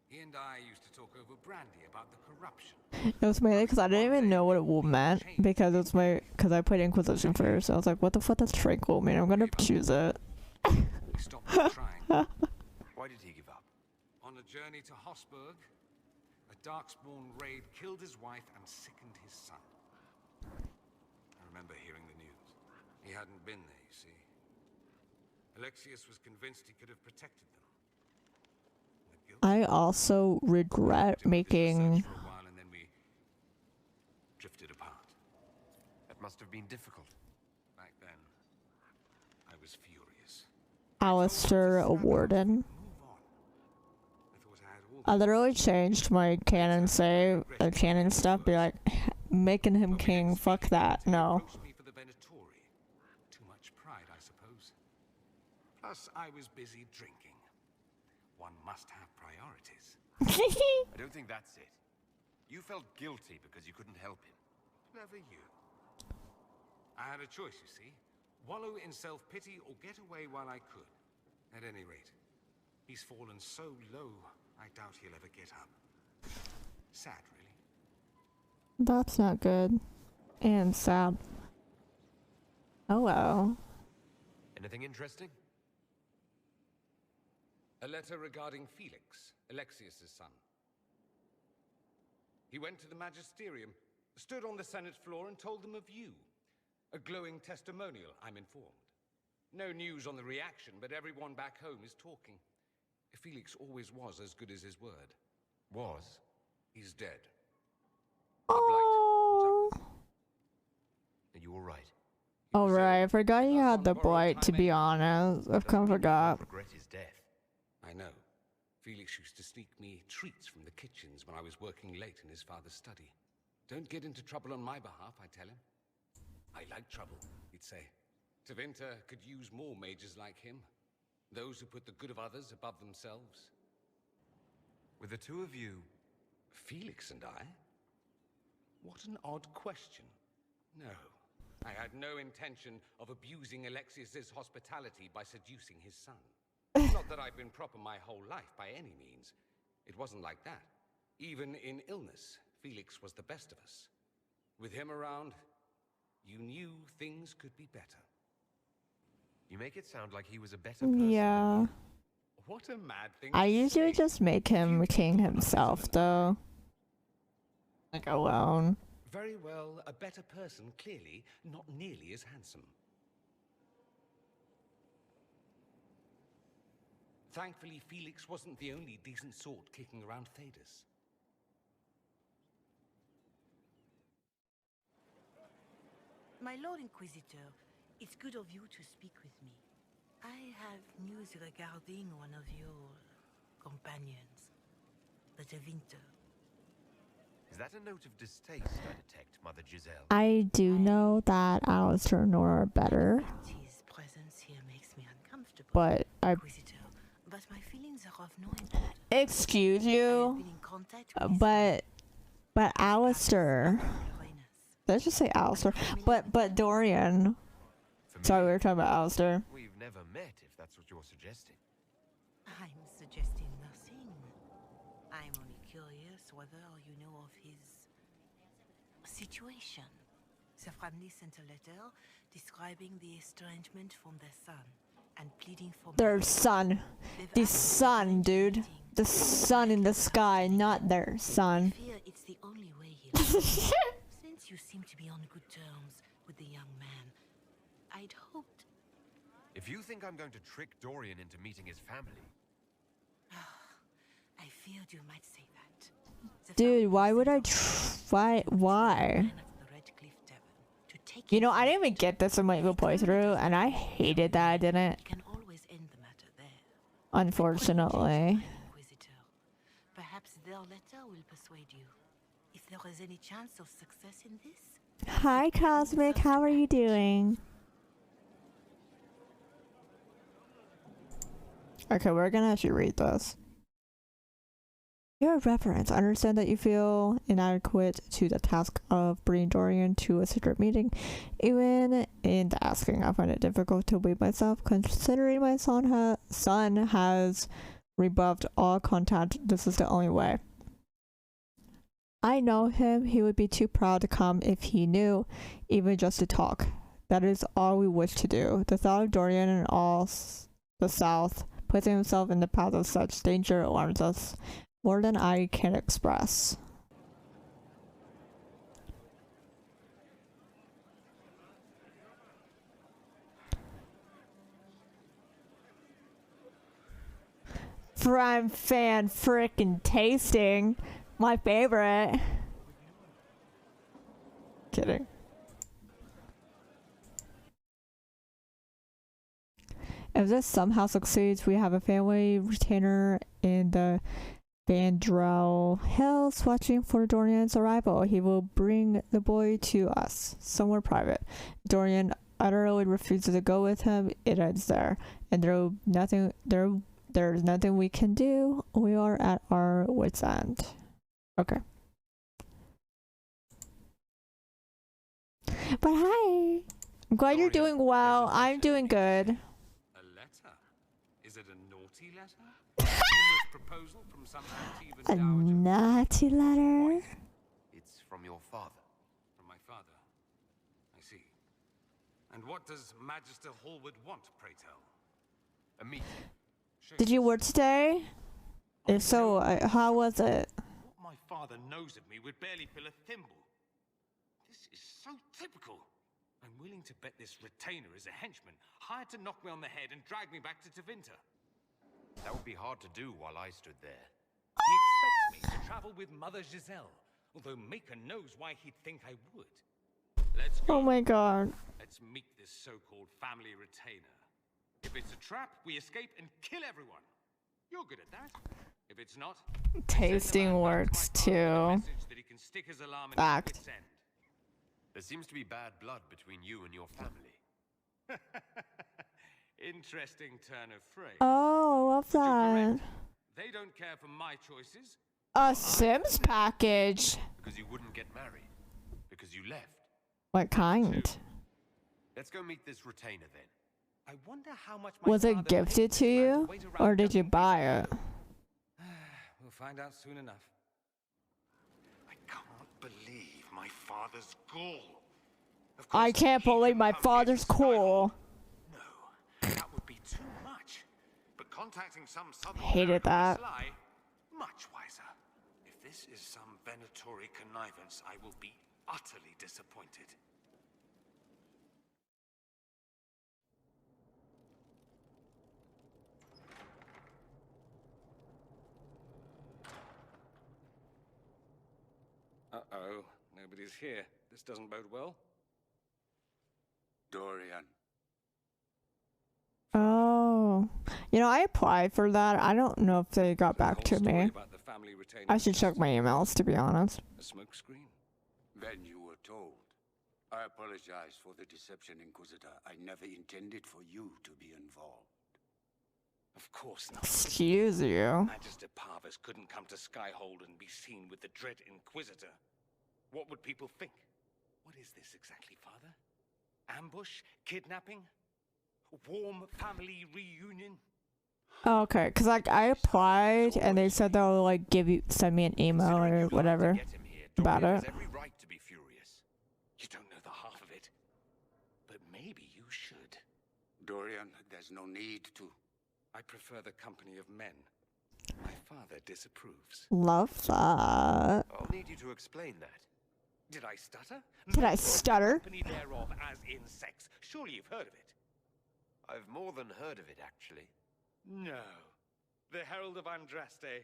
He and I used to talk over brandy about the corruption. It was mainly because I didn't even know what it meant because it's because I played Inquisition first. So I was like, what the fuck does Tranquil mean? I'm gonna choose it. He stopped trying. Why did he give up? On a journey to Hosburg, a Darkspawn raid killed his wife and sickened his son. I remember hearing the news. He hadn't been there, you see. Alexius was convinced he could have protected them. I also regret making. For a while and then we drifted apart. That must have been difficult. Back then, I was furious. Alistair a warden. I thought I had I literally changed my canon save, canon stuff, be like, making him king, fuck that, no. Too much pride, I suppose. Plus, I was busy drinking. One must have priorities. I don't think that's it. You felt guilty because you couldn't help him. Clever you. I had a choice, you see. Wallow in self-pity or get away while I could. At any rate, he's fallen so low, I doubt he'll ever get up. Sad, really. That's not good. And sad. Oh well. Anything interesting? A letter regarding Felix, Alexius's son. He went to the Magisterium, stood on the Senate floor and told them of you. A glowing testimonial, I'm informed. No news on the reaction, but everyone back home is talking. Felix always was as good as his word. Was? He's dead. Oh. Are you alright? Alright, I forgot he had the blight, to be honest. I've kind of forgot. Regret his death. I know. Felix used to sneak me treats from the kitchens when I was working late in his father's study. Don't get into trouble on my behalf, I tell him. I like trouble, he'd say. Tevinter could use more mages like him. Those who put the good of others above themselves. With the two of you... Felix and I? What an odd question. No, I had no intention of abusing Alexius's hospitality by seducing his son. Not that I've been proper my whole life by any means. It wasn't like that. Even in illness, Felix was the best of us. With him around, you knew things could be better. You make it sound like he was a better person. Yeah. What a mad thing. I usually just make him king himself, though. Like, alone. Very well, a better person, clearly, not nearly as handsome. Thankfully, Felix wasn't the only decent sort kicking around Thedas. My Lord Inquisitor, it's good of you to speak with me. I have news regarding one of your companions, the Tevinter. Is that a note of distaste I detect, Mother Giselle? I do know that Alistair and Nora are better. His presence here makes me uncomfortable, But I... Inquisitor, but my feelings are of no importance. Excuse you, but Alistair... Let's just say Alistair. But Dorian... Sorry, we were talking about Alistair. We've never met, if that's what you're suggesting. I'm suggesting nothing. I'm only curious whether you know of his situation. The family sent a letter describing the estrangement from their son and pleading for their son. The sun, dude. The sun in the sky, not their son. I fear it's the only way he'll Since you seem to be on good terms with the young man, I'd hoped... If you think I'm going to trick Dorian into meeting his family... I feared you might say that. Dude, why would I why? You know, I didn't even get this in my evil playthrough, and I hated that I didn't. Unfortunately. Perhaps their letter will persuade you. If there is any chance of success in this. Hi, Cosmic. How are you doing? Okay, we're gonna actually read this. Your reference. I understand that you feel inadequate to the task of bringing Dorian to a secret meeting. Even in the asking, I find it difficult to believe myself, considering my son has rebuffed all contact. This is the only way. I know him. He would be too proud to come if he knew, even just to talk. That is all we wish to do. The thought of Dorian and all the South placing himself in the path of such danger alarms us more than I can express. Prime fan frickin' tasting. My favorite. Kidding. If this somehow succeeds, we have a family retainer in the Bandrel Hills watching for Dorian's arrival. He will bring the boy to us, somewhere private. Dorian utterly refuses to go with him. It ends there. And there's nothing we can do. We are at our wit's end. Okay. But hi! I'm glad you're doing well. I'm doing good. A letter? Is it a naughty letter? Proposal from some A naughty letter? It's from your father. From my father. I see. And what does Magister Hallwood want, pray tell? A meeting. Did you work today? If so, how was it? What my father knows of me would barely fill a thimble. This is so typical. I'm willing to bet this retainer is a henchman, hired to knock me on the head and drag me back to Tevinter. That would be hard to do while I stood there. He expects me to travel with Mother Giselle, although Maker knows why he'd think I would. Let's go. Oh my god. Let's meet this so-called family retainer. If it's a trap, we escape and kill everyone. You're good at that. If it's not, Tasting works too. Fact. There seems to be bad blood between you and your family. Interesting turn of phrase. Oh, I love that. They don't care for my choices. A Sims package. Because you wouldn't get married. Because you left. What kind? Let's go meet this retainer then. I wonder how much my Was it gifted to you? Or did you buy it? We'll find out soon enough. I can't believe my father's gall. I can't believe my father's cool. That would be too much. But contacting some southern Hated that. Much wiser. If this is some Venatori connivance, I will be utterly disappointed. Uh-oh, nobody's here. This doesn't bode well. Dorian. Oh. You know, I applied for that. I don't know if they got back to me. I should check my emails, to be honest. A smoke screen? Then you were told. I apologize for the deception, Inquisitor. I never intended for you to be involved. Of course not. Excuse you. Magister Parvis couldn't come to Skyhold and be seen with the dread Inquisitor. What would people think? What is this exactly, Father? Ambush? Kidnapping? Warm family reunion? Okay, because like I applied and they said they'll like send me an email or whatever about it. Every right to be furious. You don't know the half of it. But maybe you should. Dorian, there's no need to. I prefer the company of men. My father disapproves. Love that. I'll need you to explain that. Did I stutter? Did I stutter? Company thereof as in sex. Surely you've heard of it. I've more than heard of it, actually. No. The Herald of Andraste.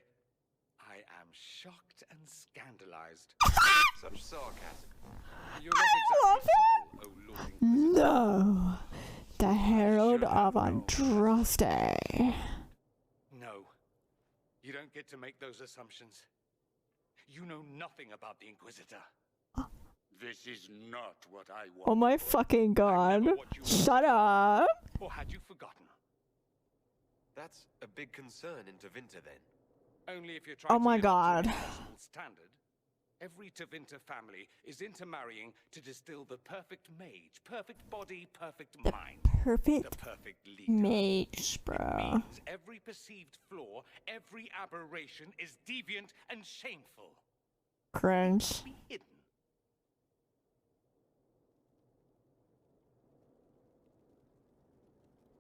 I am shocked and scandalized. Such sarcasm. You're not exactly subtle, oh Lord Inquisitor. No. The Herald of Andraste. No. You don't get to make those assumptions. You know nothing about the Inquisitor. This is not what I want. Oh my fucking god. Shut up. Or had you forgotten? That's a big concern in Tevinter then. Only if you're trying Oh my to god. standard. Every Tevinter family is intermarrying to distill the perfect mage, perfect body, perfect mind. Perfect the perfect leader. mage, bro. It means every perceived flaw, every aberration is deviant and shameful. Cringe. Be hidden.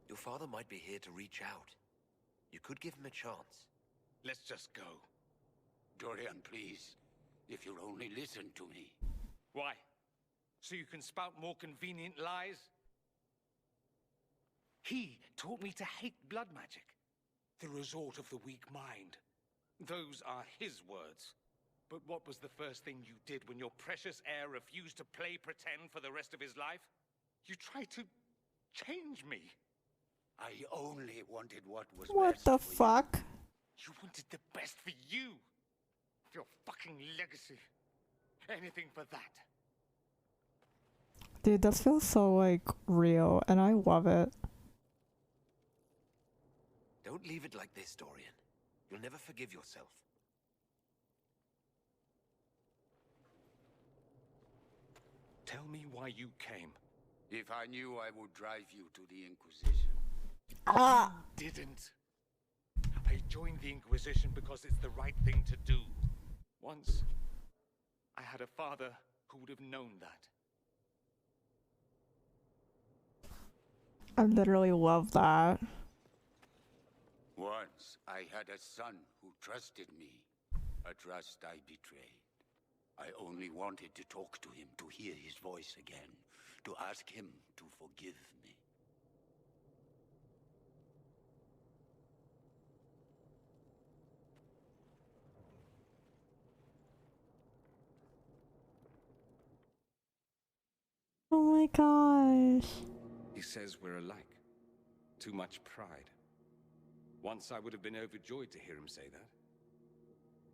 Your father might be here to reach out. You could give him a chance. Let's just go. Dorian, please. If you'll only listen to me. Why? So you can spout more convenient lies? He taught me to hate blood magic. The resort of the weak mind. Those are his words. But what was the first thing you did when your precious heir refused to play pretend for the rest of his life? You tried to change me. I only wanted what was What best the for you. fuck? You wanted the best for you. For your fucking legacy. Anything for that. Dude, this feels so, like, real, and I love it. Don't leave it like this, Dorian. You'll never forgive yourself. Tell me why you came. If I knew, I would drive you to the Inquisition. Ah! Didn't. I joined the Inquisition because it's the right thing to do. Once, I had a father who would have known that. I literally love that. Once, I had a son who trusted me. A trust I betrayed. I only wanted to talk to him, to hear his voice again, to ask him to forgive me. Oh my gosh. He says we're alike. Too much pride. Once I would have been overjoyed to hear him say that.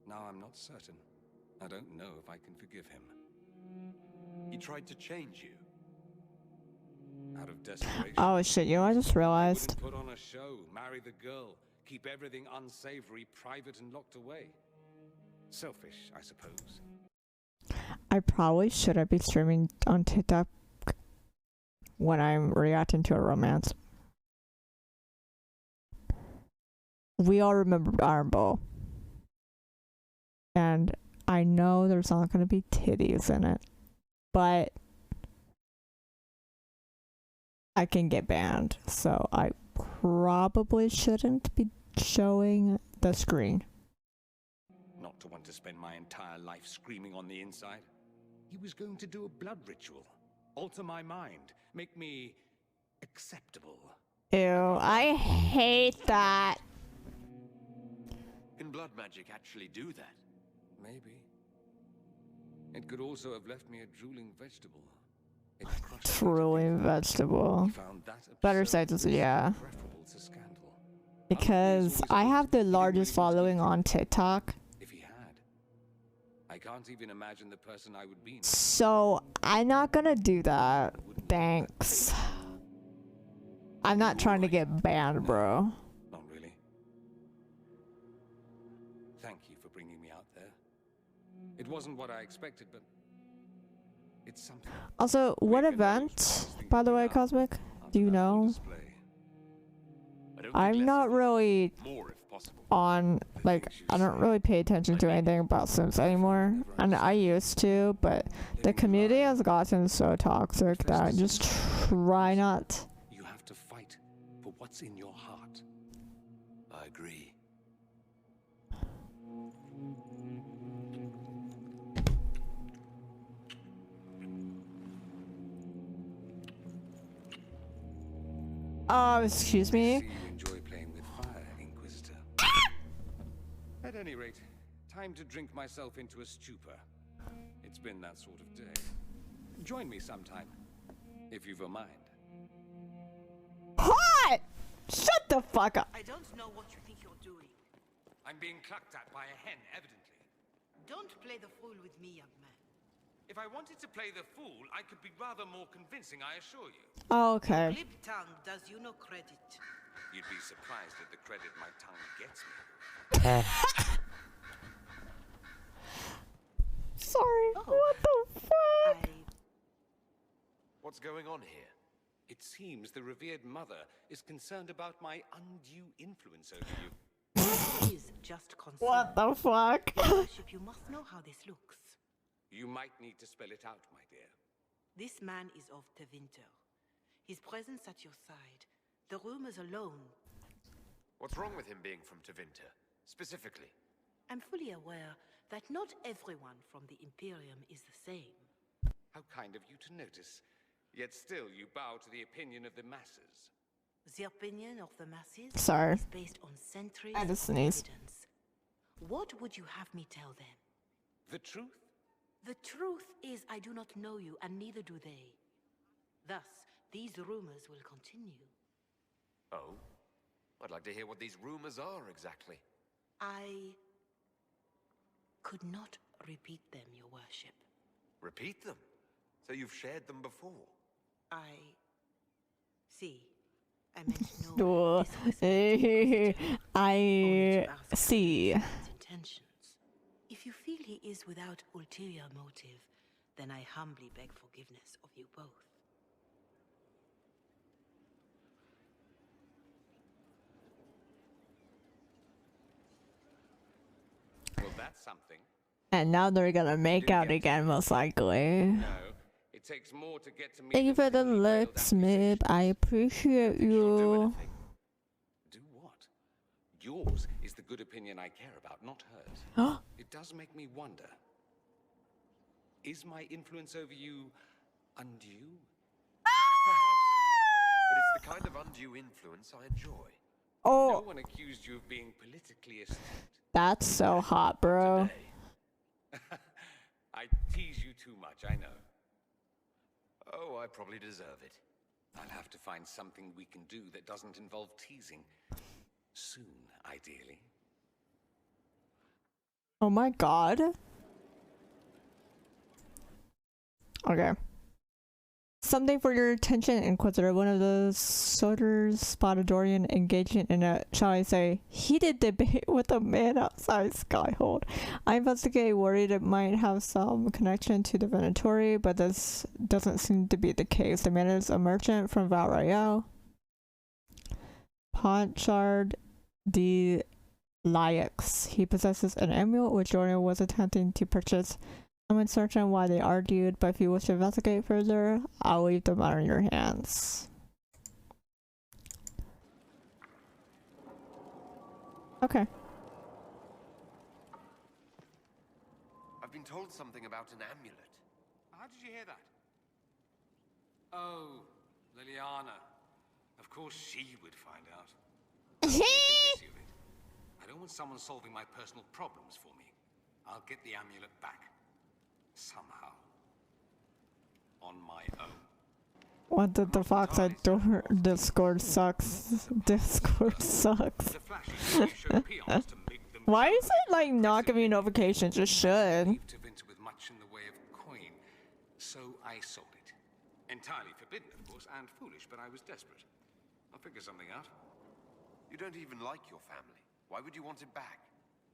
Now I'm not certain. I don't know if I can forgive him. He tried to change you. Out of desperation. Oh shit, you know, I just realized. Put on a show, marry the girl, keep everything unsavory, private and locked away. Selfish, I suppose. I probably shouldn't be streaming on TikTok when I'm reacting to a romance. We all remember Iron Bowl. And I know there's not going to be titties in it. But I can get banned. So I probably shouldn't be showing the screen. Not to want to spend my entire life screaming on the inside. He was going to do a blood ritual. Alter my mind. Make me acceptable. Ew, I hate that. Can blood magic actually do that? Maybe. It could also have left me a drooling vegetable. Drooling vegetable. Better say this, yeah. Because I have the largest following on TikTok. If he had, I can't even imagine the person I would be. So I'm not gonna do that. Thanks. I'm not trying to get banned, bro. Not really. Thank you for bringing me out there. It wasn't what I expected, but it's something. Also, what event, by the way, Cosmic? Do you know? I'm not really on, like, I don't really pay attention to anything about Sims anymore. And I used to, but the community has gotten so toxic that I just try not. You have to fight for what's in your heart. I agree. Oh, excuse me? You enjoy playing with fire, Inquisitor. At any rate, time to drink myself into a stupor. It's been that sort of day. Join me sometime, if you've a mind. Hot! Shut the fuck up! I don't know what you think you're doing. I'm being clucked at by a hen, evidently. Don't play the fool with me, young man. If I wanted to play the fool, I could be rather more convincing, I assure you. Oh, okay. Glib tongue does you no credit. You'd be surprised at the credit my tongue gets me. Sorry, what the fuck? What's going on here? It seems the revered mother is concerned about my undue influence over you. It is just concern. What the fuck? Worship, you must know how this looks. You might need to spell it out, my dear. This man is of Tevinter. His presence at your side. The rumors alone. What's wrong with him being from Tevinter, specifically? I'm fully aware that not everyone from the Imperium is the same. How kind of you to notice. Yet still you bow to the opinion of the masses. The opinion of the masses Sorry. is based on centuries I of just sneezed. evidence. What would you have me tell them? The truth? The truth is I do not know you, and neither do they. Thus, these rumors will continue. Oh? I'd like to hear what these rumors are exactly. I could not repeat them, Your Worship. Repeat them? So you've shared them before? I see. I meant no I see. Intentions. If you feel he is without ulterior motive, then I humbly beg forgiveness of you both. Well, that's something. And now they're gonna make out again, most likely. No, it takes more to get to me. Thank you for the looks, Mib. I appreciate you. Do what? Yours is the good opinion I care about, not hers. It does make me wonder. Is my influence over you undue? Perhaps. But it's the kind of undue influence I enjoy. Oh. No one accused you of being politically astute. That's so hot, bro. I tease you too much, I know. Oh, I probably deserve it. I'll have to find something we can do that doesn't involve teasing. Soon, ideally. Oh my god. Okay. Something for your attention, Inquisitor. One of the soldiers spotted Dorian engaging in a, shall I say, heated debate with a man outside Skyhold. I investigate, worried it might have some connection to the Venatori, but this doesn't seem to be the case. The man is a merchant from Val Royale. Ponchard de Laux. He possesses an amulet which Dorian was attempting to purchase. I'm uncertain why they argued, but if you wish to investigate further, I'll leave the matter in your hands. Okay. I've been told something about an amulet. How did you hear that? Oh, Liliana. Of course she would find out. I don't want someone solving my personal problems for me. I'll get the amulet back. Somehow. On my own. What did the fox I do? Discord sucks. Discord sucks. Why is it like not giving you notifications? It should. With much in the way of coin, so I sold it. Entirely forbidden, of course, and foolish, but I was desperate. I'll figure something out. You don't even like your family. Why would you want it back?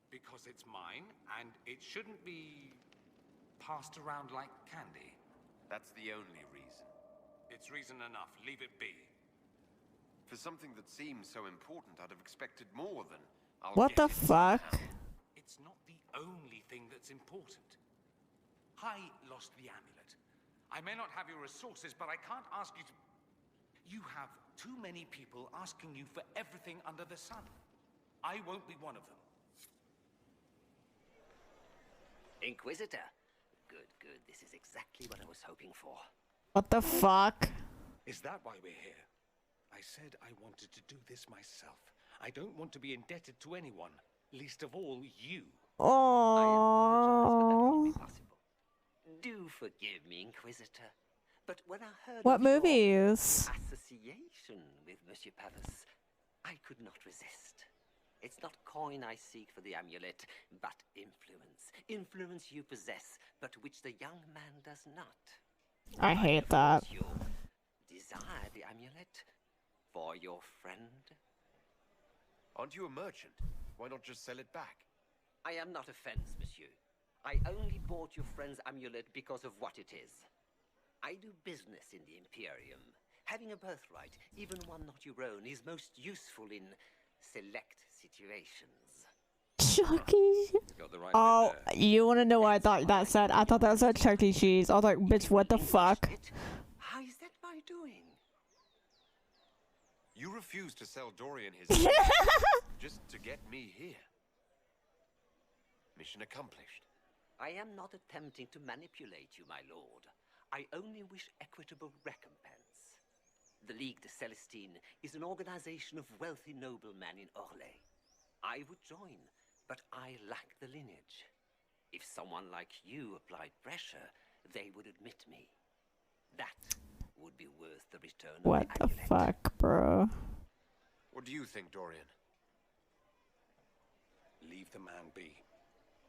Because it's mine, and it shouldn't be passed around like candy. That's the only reason. It's reason enough. Leave it be. For something that seems so important, I'd have expected more than what the fuck? It's not the only thing that's important. I lost the amulet. I may not have your resources, but I can't ask you to... You have too many people asking you for everything under the sun. I won't be one of them. Inquisitor. Good, good. This is exactly what I was hoping for. What the fuck? Is that why we're here? I said I wanted to do this myself. I don't want to be indebted to anyone, least of all you. Oh. Do forgive me, Inquisitor. But when I heard what of your movies? association with Monsieur Pavus, I could not resist. It's not coin I seek for the amulet, but influence. Influence you possess, but which the young man does not. I hate that. You desire the amulet for your friend? Aren't you a merchant? Why not just sell it back? I am not a fence, monsieur. I only bought your friend's amulet because of what it is. I do business in the Imperium. Having a birthright, even one not your own, is most useful in select situations. Chucky. Right oh, you want to know what I thought that said? I thought that said Chuck E. Cheese. I was like, bitch, what the fuck? How is that my doing? You refuse to sell Dorian his just to get me here. Mission accomplished. I am not attempting to manipulate you, my lord. I only wish equitable recompense. The Ligue de Celestine is an organization of wealthy noblemen in Orlais. I would join, but I lack the lineage. If someone like you applied pressure, they would admit me. That would be worth the return what of the the amulet. fuck, bro? What do you think, Dorian? leave the man be.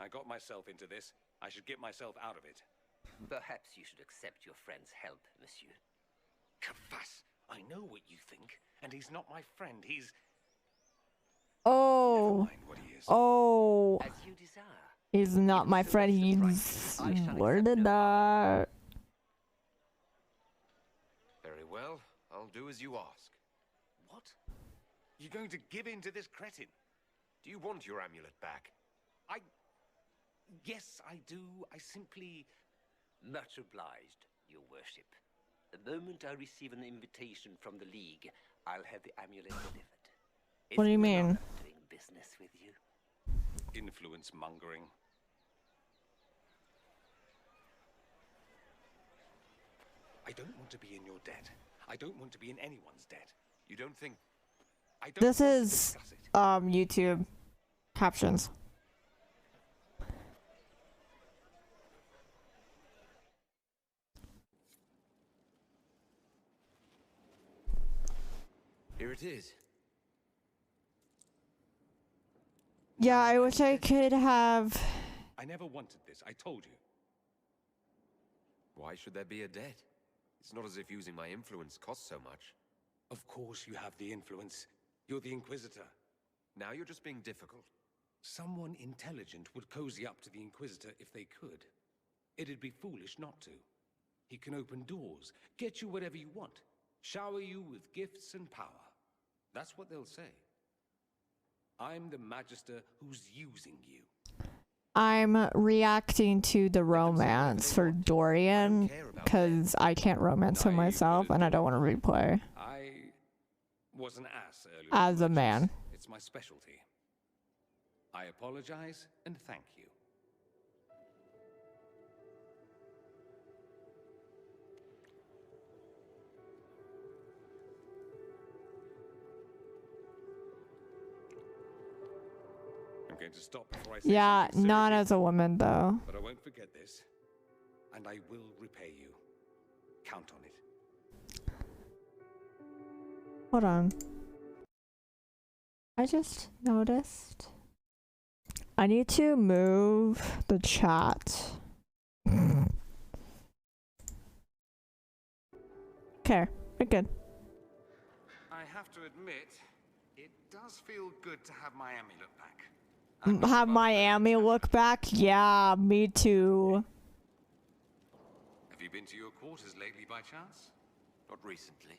I got myself into this. I should get myself out of it. Perhaps you should accept your friend's help, monsieur. Kvass, I know what you think, and he's not my friend. He's... Oh. Oh. As you desire. He's not my friend. He's worded that. Very well. I'll do as you ask. What? You're going to give in to this cretin? Do you want your amulet back? Yes, I do. I simply... Much obliged, your worship. The moment I receive an invitation from the League, I'll have the amulet delivered. What do you mean? Doing business with you. Influence mongering. I don't want to be in your debt. I don't want to be in anyone's debt. You don't think... This is YouTube captions. Here it is. Yeah, I wish I could have... I never wanted this, I told you. Why should there be a debt? It's not as if using my influence costs so much. Of course you have the influence. You're the Inquisitor. Now you're just being difficult. Someone intelligent would cozy up to the Inquisitor if they could. It'd be foolish not to. He can open doors, get you whatever you want, shower you with gifts and power. That's what they'll say. I'm the Magister who's using you. I'm reacting to the romance for Dorian because I can't romance him myself and I don't want to replay. I was an ass earlier. As a man. It's my specialty. I apologize and thank you. I'm going to stop before I say Yeah, something not serious, as a woman though. but I won't forget this, and I will repay you. Count on it. Hold on. I just noticed. I need to move the chat. Okay, we're good. I have to admit, it does feel good to have my amulet back. Have Miami look back? Yeah, me too. Have you been to your quarters lately by chance? Not recently.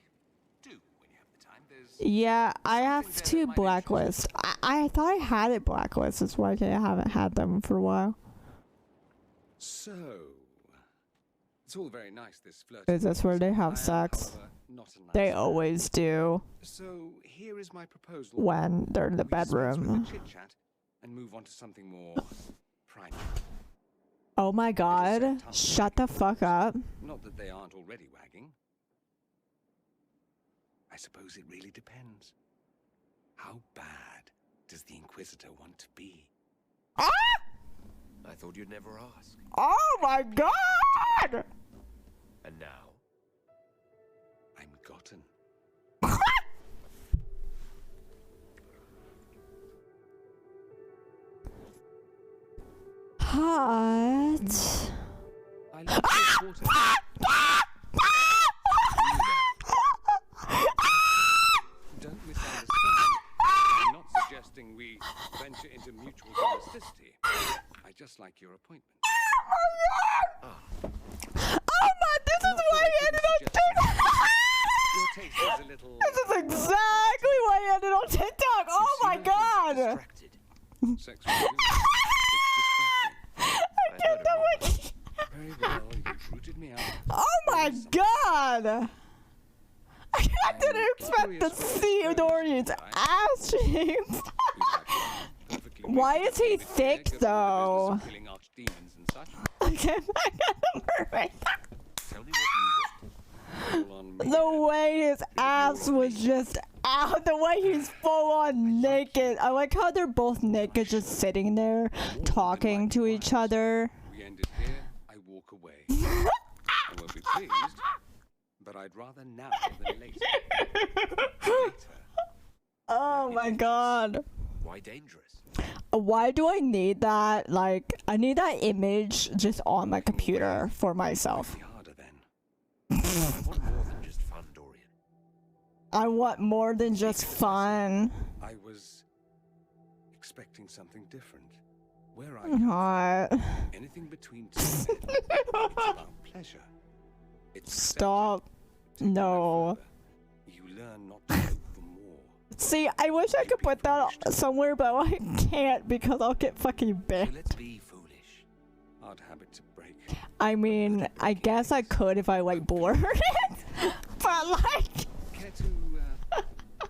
Do when you have the time. There's Yeah, I have to blacklist. I thought I had it blacklist. That's why I haven't had them for a while. So, it's all very nice, this flirt. Is this where they have sex? They always do. So, here is my proposal. When they're in the bedroom. Chit-chat and move on to something more private. Oh my god. Shut the fuck up. Not that they aren't already wagging. I suppose it really depends. How bad does the Inquisitor want to be? Ah! I thought you'd never ask. Oh my god! And now? I'm gotten. Hot. I love your quarters. Don't misunderstand. I'm not suggesting we venture into mutual domesticity. I just like your appointment. Oh my, this is why I ended on TikTok! Your taste is a little... This is exactly why I ended on TikTok! Oh my god! Sex with you. I can't do it! Very well, you've rooted me out. Oh my god! I didn't expect to see Dorian's ass cheeks! Why is he thick though? Okay, I got the mermaid. Tell me what you want. The way his ass was just out, the way he's full on naked. I like how they're both naked, just sitting there, talking to each other. We ended here, I walk away. I won't be pleased, but I'd rather now than later. Oh my god. Why dangerous? why do I need that? Like, I need that image just on my computer for myself. I want more than just fun, Dorian. I want more than just fun. I was expecting something different. Where I Not. anything between two men, it's about pleasure. It's Stop. No. you learn not to hope for more. See, I wish I could put that somewhere, but I can't because I'll get fucking banned. Let's be foolish. Hard habit to break. I mean, I guess I could if I like blurred it, but like. Care to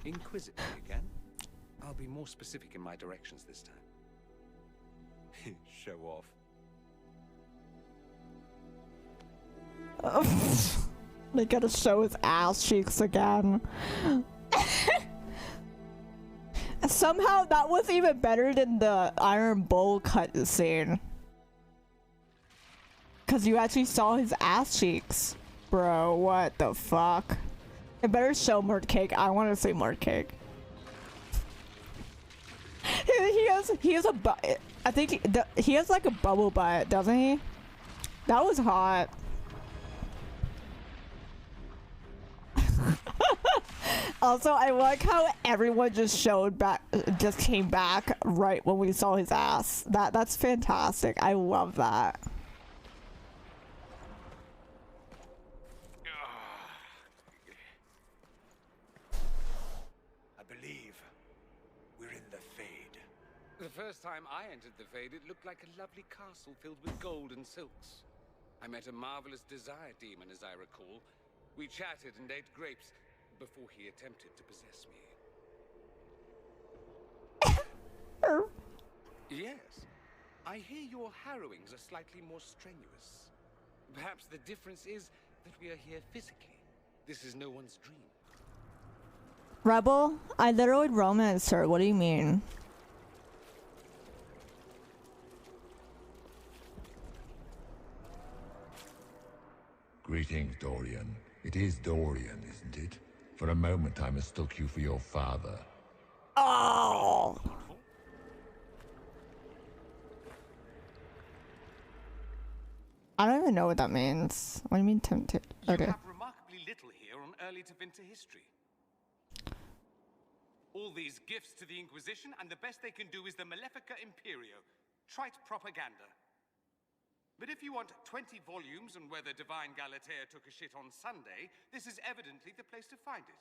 inquisit me again? I'll be more specific in my directions this time. Show off. They gotta show his ass cheeks again. Somehow that was even better than the Iron Bull cut scene. Cause you actually saw his ass cheeks. Bro, what the fuck? It better show more cake. I wanna see more cake. He has a butt. I think he has like a bubble butt, doesn't he? That was hot. Also, I like how everyone just came back right when we saw his ass. That's fantastic. I love that. I believe we're in the Fade. The first time I entered the Fade, it looked like a lovely castle filled with gold and silks. I met a marvelous desire demon, as I recall. We chatted and ate grapes before he attempted to possess me. Yes, I hear your harrowings are slightly more strenuous. Perhaps the difference is that we are here physically. This is no one's dream. Rebel? I literally romanced her. What do you mean? Greetings, Dorian. It is Dorian, isn't it? For a moment I mistook you for your father. Oh! I don't even know what that means. What do you mean tempted? Okay. You have remarkably little here on early to Vinter history. All these gifts to the Inquisition, and the best they can do is the Malefica Imperio. Trite propaganda. But if you want 20 volumes on whether Divine Galatea took a shit on Sunday, this is evidently the place to find it.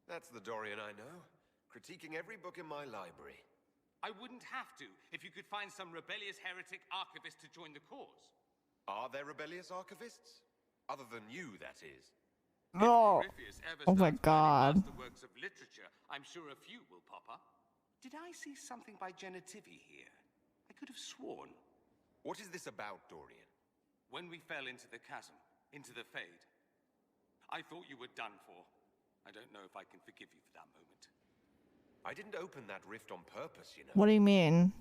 That's the Dorian I know. Critiquing every book in my library. I wouldn't have to if you could find some rebellious heretic archivist to join the cause. Are there rebellious archivists? Other than you, that is. No. Oh my god. The works of literature, I'm sure a few will pop up. Did I see something by Genitivi here? I could have sworn. What is this about, Dorian? When we fell into the chasm, into the Fade, I thought you were done for. I don't know if I can forgive you for that moment. I didn't open that rift on purpose, you know. What do you mean?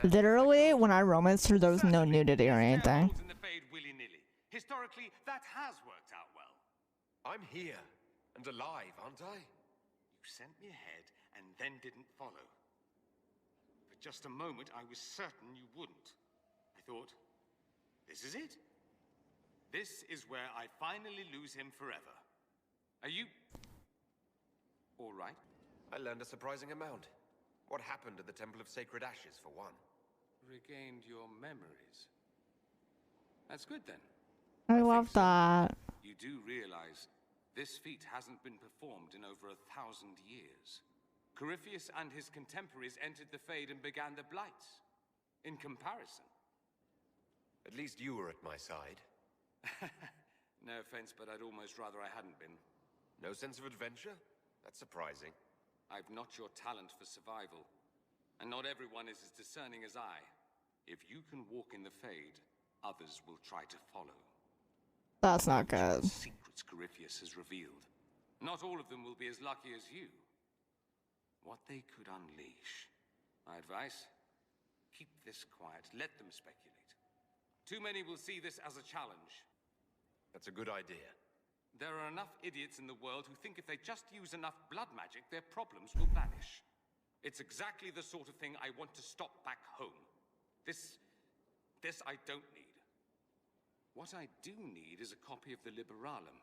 Literally, when I romanced her, there was no nudity or anything. In the Fade willy-nilly. Historically, that has worked out well. I'm here and alive, aren't I? You sent me ahead and then didn't follow. For just a moment, I was certain you wouldn't. I thought, this is it. This is where I finally lose him forever. Are you all right? I learned a surprising amount. What happened at the Temple of Sacred Ashes, for one? Regained your memories. That's good then. I love that. You do realize this feat hasn't been performed in over 1,000 years. Corypheus and his contemporaries entered the Fade and began the Blights. In comparison. At least you were at my side. No offense, but I'd almost rather I hadn't been. No sense of adventure? That's surprising. I've not your talent for survival. And not everyone is as discerning as I. If you can walk in the Fade, others will try to follow. That's not good. Secrets Corypheus has revealed. Not all of them will be as lucky as you. What they could unleash. My advice? Keep this quiet. Let them speculate. Too many will see this as a challenge. That's a good idea. There are enough idiots in the world who think if they just use enough blood magic, their problems will vanish. It's exactly the sort of thing I want to stop back home. This I don't need. What I do need is a copy of the Liberalum.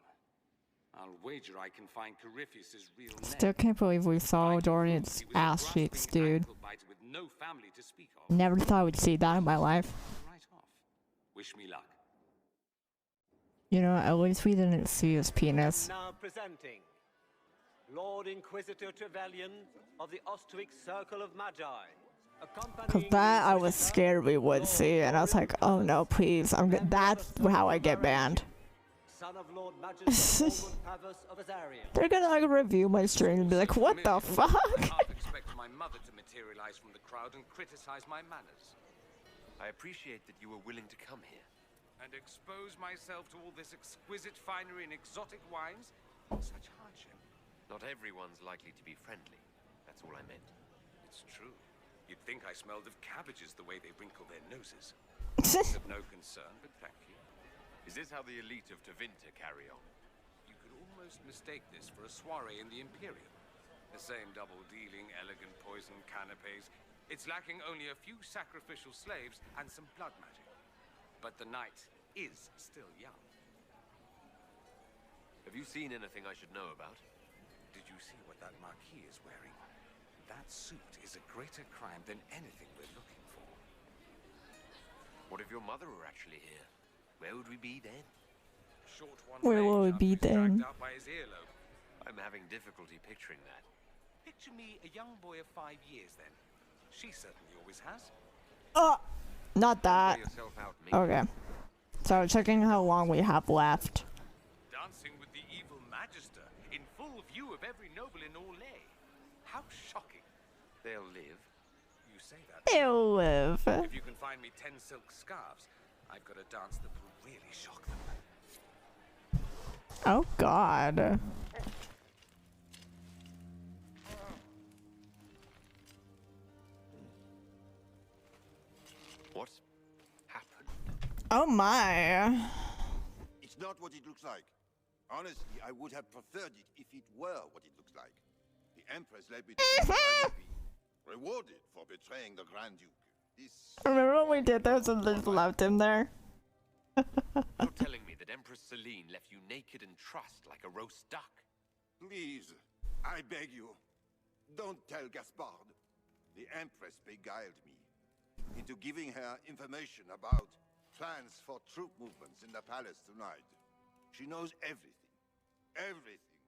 I'll wager I can find Corypheus's real name. Still can't believe we saw Dorian's ass cheeks, dude. With no family to speak of. Never thought I would see that in my life. Right off. Wish me luck. You know, at least we didn't see his penis. Now presenting Lord Inquisitor Trevelyan of the Ostwick Circle of Magi. Cause that I was scared we would see, and I was like, oh no, please, that's how I get banned. Son of Lord Magister Pavus of Azarian. They're gonna like review my stream and be like, what the fuck? I half expect my mother to materialize from the crowd and criticize my manners. I appreciate that you were willing to come here. And expose myself to all this exquisite finery and exotic wines? Such hardship. Not everyone's likely to be friendly. That's all I meant. It's true. You'd think I smelled of cabbages the way they wrinkle their noses. Of no concern, but thank you. Is this how the elite of Tevinter carry on? You could almost mistake this for a soiree in the Imperium. The same double-dealing, elegant poison canapes. It's lacking only a few sacrificial slaves and some blood magic. But the night is still young. Have you seen anything I should know about? Did you see what that Marquis is wearing? That suit is a greater crime than anything we're looking for. What if your mother were actually here? Where would we be then? Short one. Where will we be then? Out by his earlobe. I'm having difficulty picturing that. Picture me a young boy of 5 years then. She certainly always has. Not that. Okay. So checking how long we have left. Dancing with the evil Magister in full view of every noble in Orlais. How shocking. They'll live. You say that. They'll live. If you can find me 10 silk scarves, I've got a dance that will really shock them. Oh God. What happened? Oh my. It's not what it looks like. Honestly, I would have preferred it if it were what it looks like. The Empress led me to believe I would be rewarded for betraying the Grand Duke. This... Remember when we did this and just left him there? You're telling me that Empress Celine left you naked and trussed like a roast duck? Please, I beg you, don't tell Gaspard. The Empress beguiled me into giving her information about plans for troop movements in the palace tonight. She knows everything. Everything.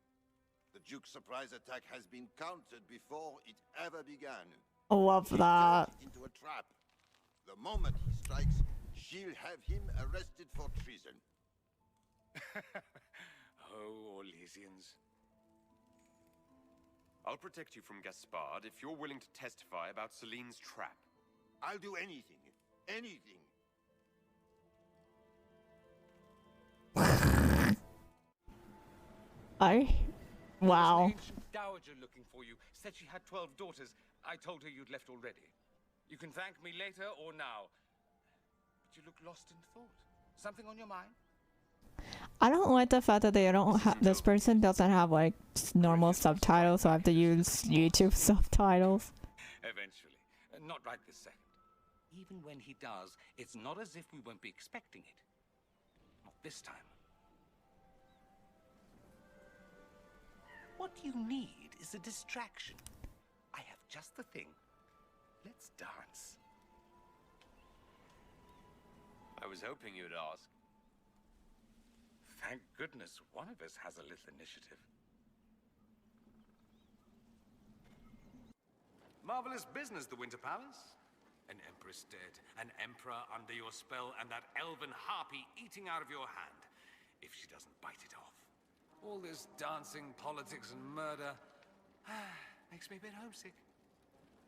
The Duke's surprise attack has been counted before it ever began. I love that. Into a trap. The moment he strikes, she'll have him arrested for treason. Oh, Orlesians. I'll protect you from Gaspard if you're willing to testify about Celine's trap. I'll do anything. Anything. Wow. An ancient dowager looking for you. Said she had 12 daughters. I told her you'd left already. You can thank me later or now. But you look lost in thought. Something on your mind? I don't like the fact that they don't have. This person doesn't have like normal subtitles, so I have to use YouTube subtitles. Eventually. Not right this second. Even when he does, it's not as if we won't be expecting it. Not this time. What you need is a distraction. I have just the thing. Let's dance. I was hoping you'd ask. Thank goodness one of us has a little initiative. Marvelous business, the Winter Palace. An empress dead, an emperor under your spell, and that elven harpy eating out of your hand. If she doesn't bite it off. All this dancing, politics, and murder makes me a bit homesick.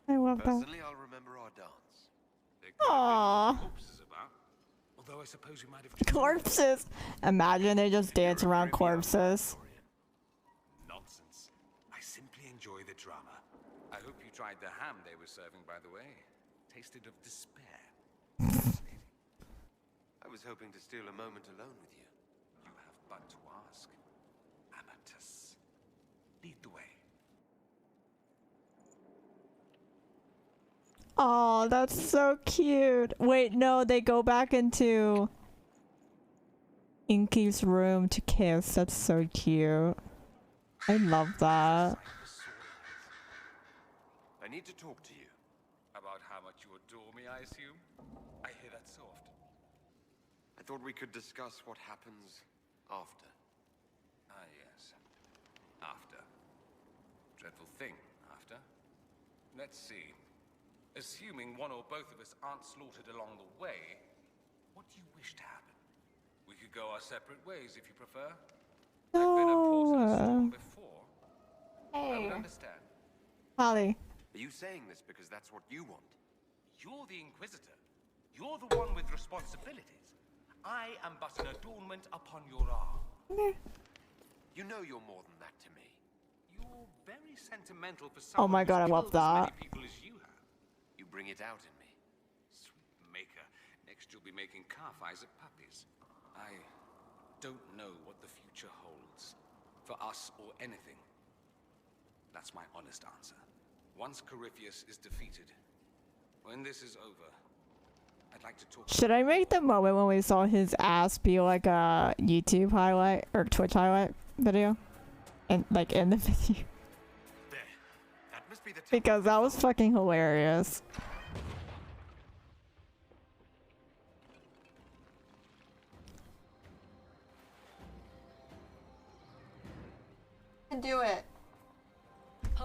I love that. Personally, I'll remember our dance. Aww. Corpses about. Although I suppose we might have Corpses. Imagine they just dance around corpses. Nonsense. I simply enjoy the drama. I hope you tried the ham they were serving, by the way. Tasted of despair. I was hoping to steal a moment alone with you. You have but to ask. Emotes. Lead the way. Oh, that's so cute. Wait, no, they go back into Inky's room to kiss. That's so cute. I love that. I need to talk to you. About how much you adore me, I assume? I hear that so often. I thought we could discuss what happens after. Ah, yes. After. Dreadful thing, after. Let's see. Assuming one or both of us aren't slaughtered along the way, what do you wish to happen? We could go our separate ways if you prefer. I've been a porter storm before. I would understand. Holly. Are you saying this because that's what you want? You're the Inquisitor. You're the one with responsibilities. I am but an adornment upon your arm. You know you're more than that to me. You're very sentimental for Oh someone my god, I who's love killed as that. many people as you have. You bring it out in me. Sweet maker. Next you'll be making calf eyes at puppies. I don't know what the future holds. For us or anything. That's my honest answer. Once Corypheus is defeated, when this is over, I'd like to talk. Should I make the moment when we saw his ass be like a YouTube highlight or Twitch highlight video? And like in the video? That must be the Because that was fucking hilarious. Do it.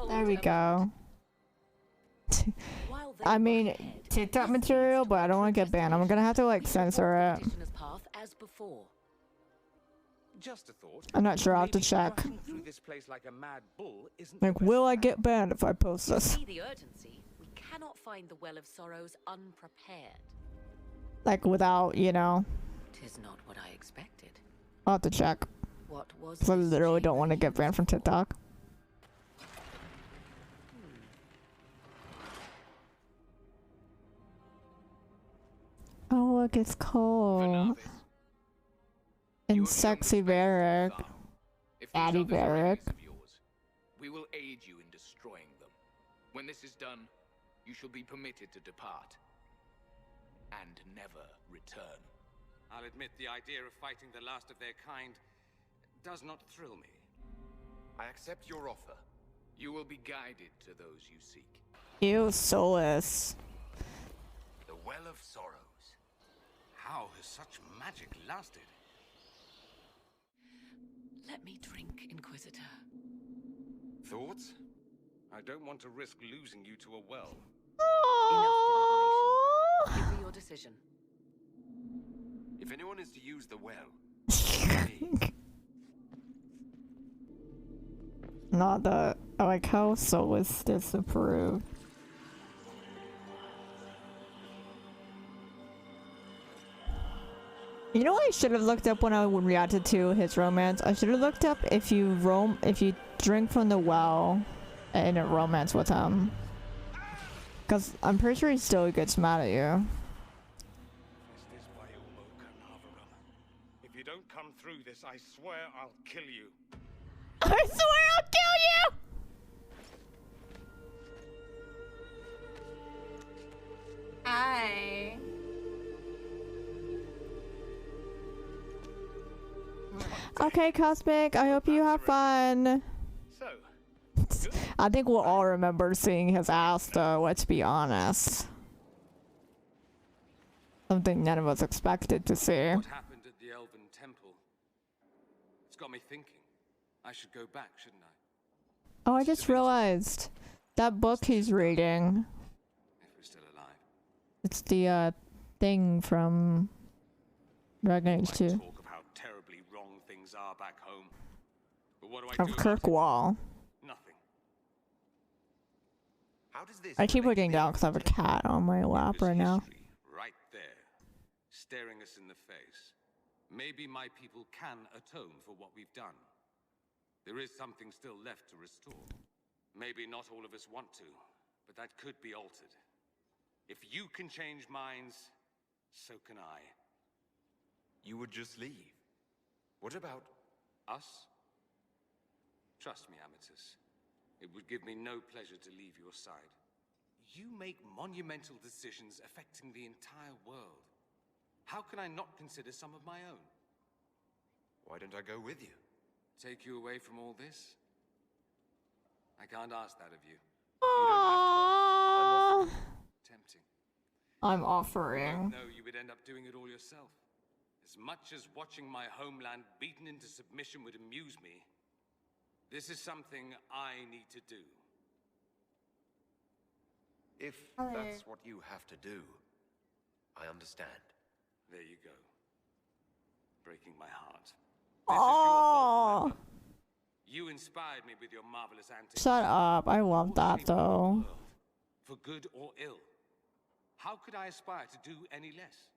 There we go. I mean, TikTok material, but I don't want to get banned. I'm gonna have to like censor it. Just a thought. I'm not sure. I'll have to check. Through this place like a mad bull isn't Like, will I get banned if I post this? See the urgency. We cannot find the Well of Sorrows unprepared. Like, without, you know. 'Tis not what I expected. I'll have to check. What was 'Cause I literally don't want to get banned from TikTok. Oh, look, it's Cole. And sexy Varric. Daddy Varric. We will aid you in destroying them. When this is done, you shall be permitted to depart. And never return. I'll admit the idea of fighting the last of their kind does not thrill me. I accept your offer. You will be guided to those you seek. Ew, soulless. The Well of Sorrows. How has such magic lasted? Let me drink, Inquisitor. Thoughts? I don't want to risk losing you to a well. Enough deliberation. Give me your decision. If anyone is to use the well, Not the. I like how soulless disapproved. You know what I should have looked up when I reacted to his romance? I should have looked up if you drink from the well in a romance with him. Cause I'm pretty sure he still gets mad at you. If you don't come through this, I swear I'll kill you. I swear I'll kill you! Hi. Okay, Cosmic, I hope you have fun. I think we'll all remember seeing his ass, though, let's be honest. Something none of us expected to see. What happened at the Elven Temple? It's got me thinking. I should go back, shouldn't I? Oh, I just realized that book he's reading. If we're still alive. It's the thing from Dragonage 2. Talk of how terribly wrong things are back home. But what do I do Of about Kirkwall. it? Nothing. How does this I keep looking down because I have a cat on my lap right now. Right there, staring us in the face. Maybe my people can atone for what we've done. There is something still left to restore. Maybe not all of us want to, but that could be altered. If you can change minds, so can I. You would just leave. What about us? Trust me, Emotes. It would give me no pleasure to leave your side. You make monumental decisions affecting the entire world. How can I not consider some of my own? Why don't I go with you? Take you away from all this? I can't ask that of you. Aww. Tempting. I'm You offering. know you would end up doing it all yourself. As much as watching my homeland beaten into submission would amuse me, this is something I need to do. If that's what you have to do, I understand. There you go. Breaking my heart. Oh, You inspired me with your marvelous antics. shut up. I love that though. For good or ill. How could I aspire to do any less?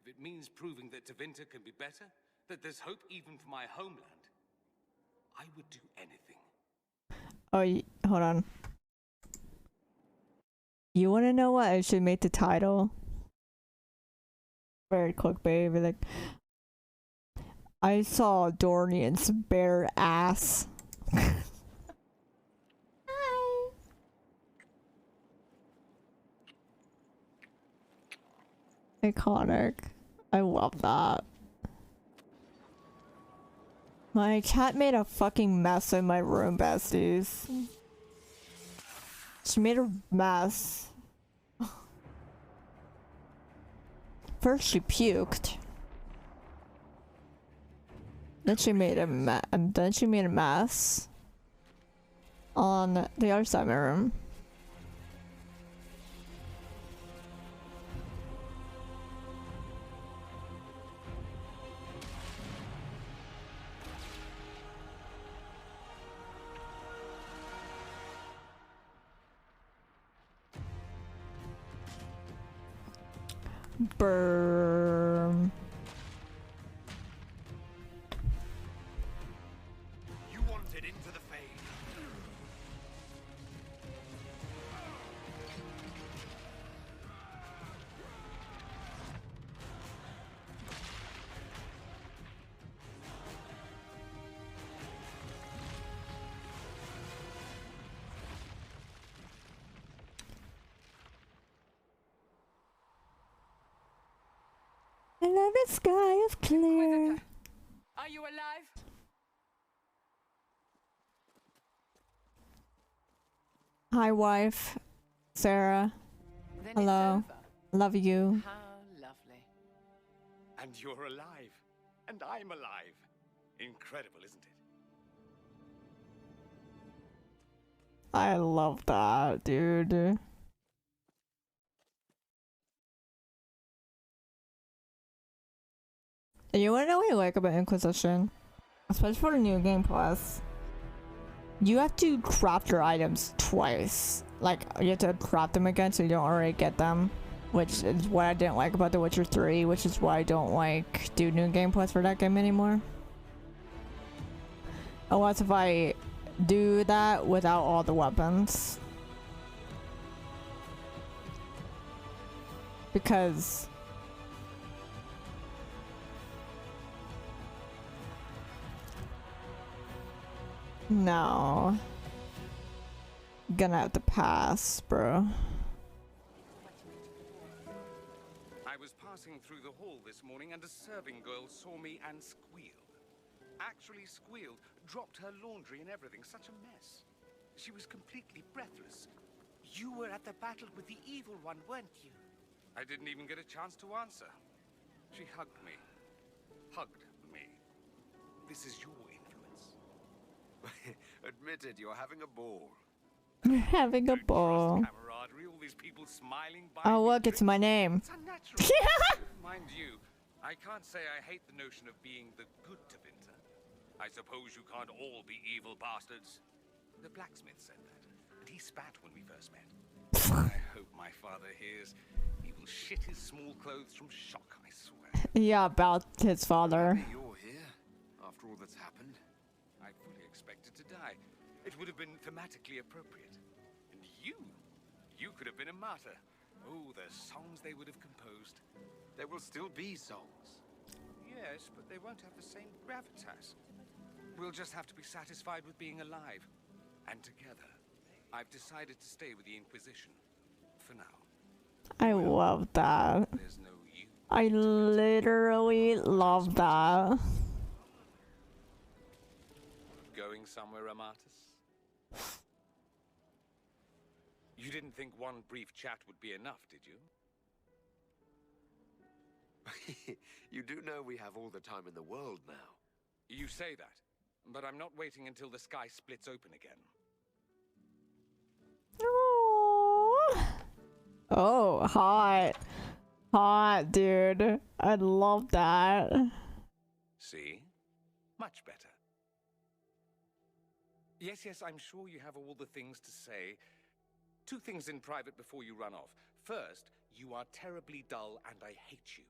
If it means proving that Tevinter can be better, that there's hope even for my homeland, I would do anything. Oh, hold on. You want to know what I should make the title? Very quick, baby. Like, I saw Dorian's bare ass. Iconic. I love that. My cat made a fucking mess in my room, besties. She made a mess. First she puked. Then she made a mess on the other side of my room. Burm. You wanted into the fade. I love the sky is clear. Are you alive? Hi, wife. Sarah. Then Hello. it's over. Love you. How lovely. And you're alive. And I'm alive. Incredible, isn't it? I love that, dude. You wanna know what I like about Inquisition? Especially for the new game plus. You have to craft your items twice. Like, you have to craft them again so you don't already get them. Which is what I didn't like about The Witcher 3, which is why I don't like do new game plus for that game anymore. Unless if I do that without all the weapons. Because no. Gonna have to pass, bro. I was passing through the hall this morning and a serving girl saw me and squealed. Actually squealed, dropped her laundry and everything. Such a mess. She was completely breathless. You were at the battle with the evil one, weren't you? I didn't even get a chance to answer. She hugged me. Hugged me. This is your influence. Admit it, you're having a ball. Having a ball. Camaraderie, all these people smiling by Oh, me. look, it's my name. It's unnatural. Mind you, I can't say I hate the notion of being the good Tevinter. I suppose you can't all be evil bastards. The blacksmith said that, and he spat when we first met. I hope my father hears. He will shit his small clothes from shock, I swear. Yeah, about his father. You're here, after all that's happened. I fully expected to die. It would have been thematically appropriate. And you could have been a martyr. Oh, the songs they would have composed. There will still be songs. Yes, but they won't have the same gravitas. We'll just have to be satisfied with being alive. And together. I've decided to stay with the Inquisition. for now. I love that. There's no you. I literally love that. Going somewhere, Emotes? You didn't think one brief chat would be enough, did you? You do know we have all the time in the world now. You say that, but I'm not waiting until the sky splits open again. Oh, hot. Hot, dude. I love that. See? Much better. Yes, I'm sure you have all the things to say. 2 things in private before you run off. First, you are terribly dull and I hate you.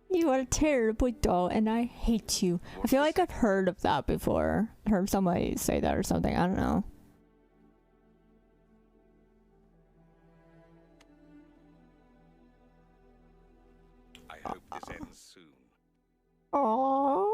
You are terribly dull and I hate you. I feel like I've heard of that before. Heard somebody say that or something. I don't know. I hope this ends soon. Aww.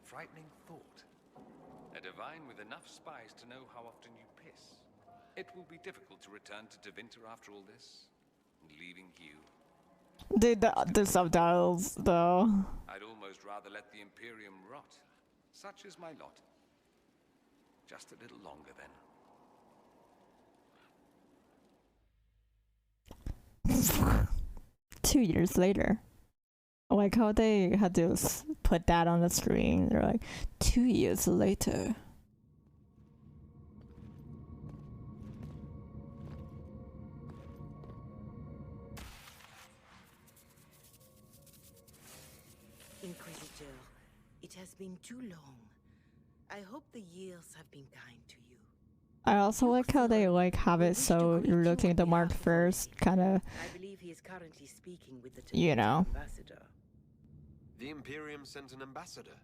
Frightening thought. A divine with enough spies to know how often you piss. It will be difficult to return to Tevinter after all this, leaving you. Dude, the subtitles, though. I'd almost rather let the Imperium rot. Such is my lot. Just a little longer, then. 2 years later. I like how they had to put that on the screen. They're like, 2 years later. Inquisitor, it has been too long. I hope the years have been kind to you. I also like how they like have it so you're looking at the mark first, kind of. I believe he is currently speaking with the you know. ambassador. The Imperium sent an ambassador.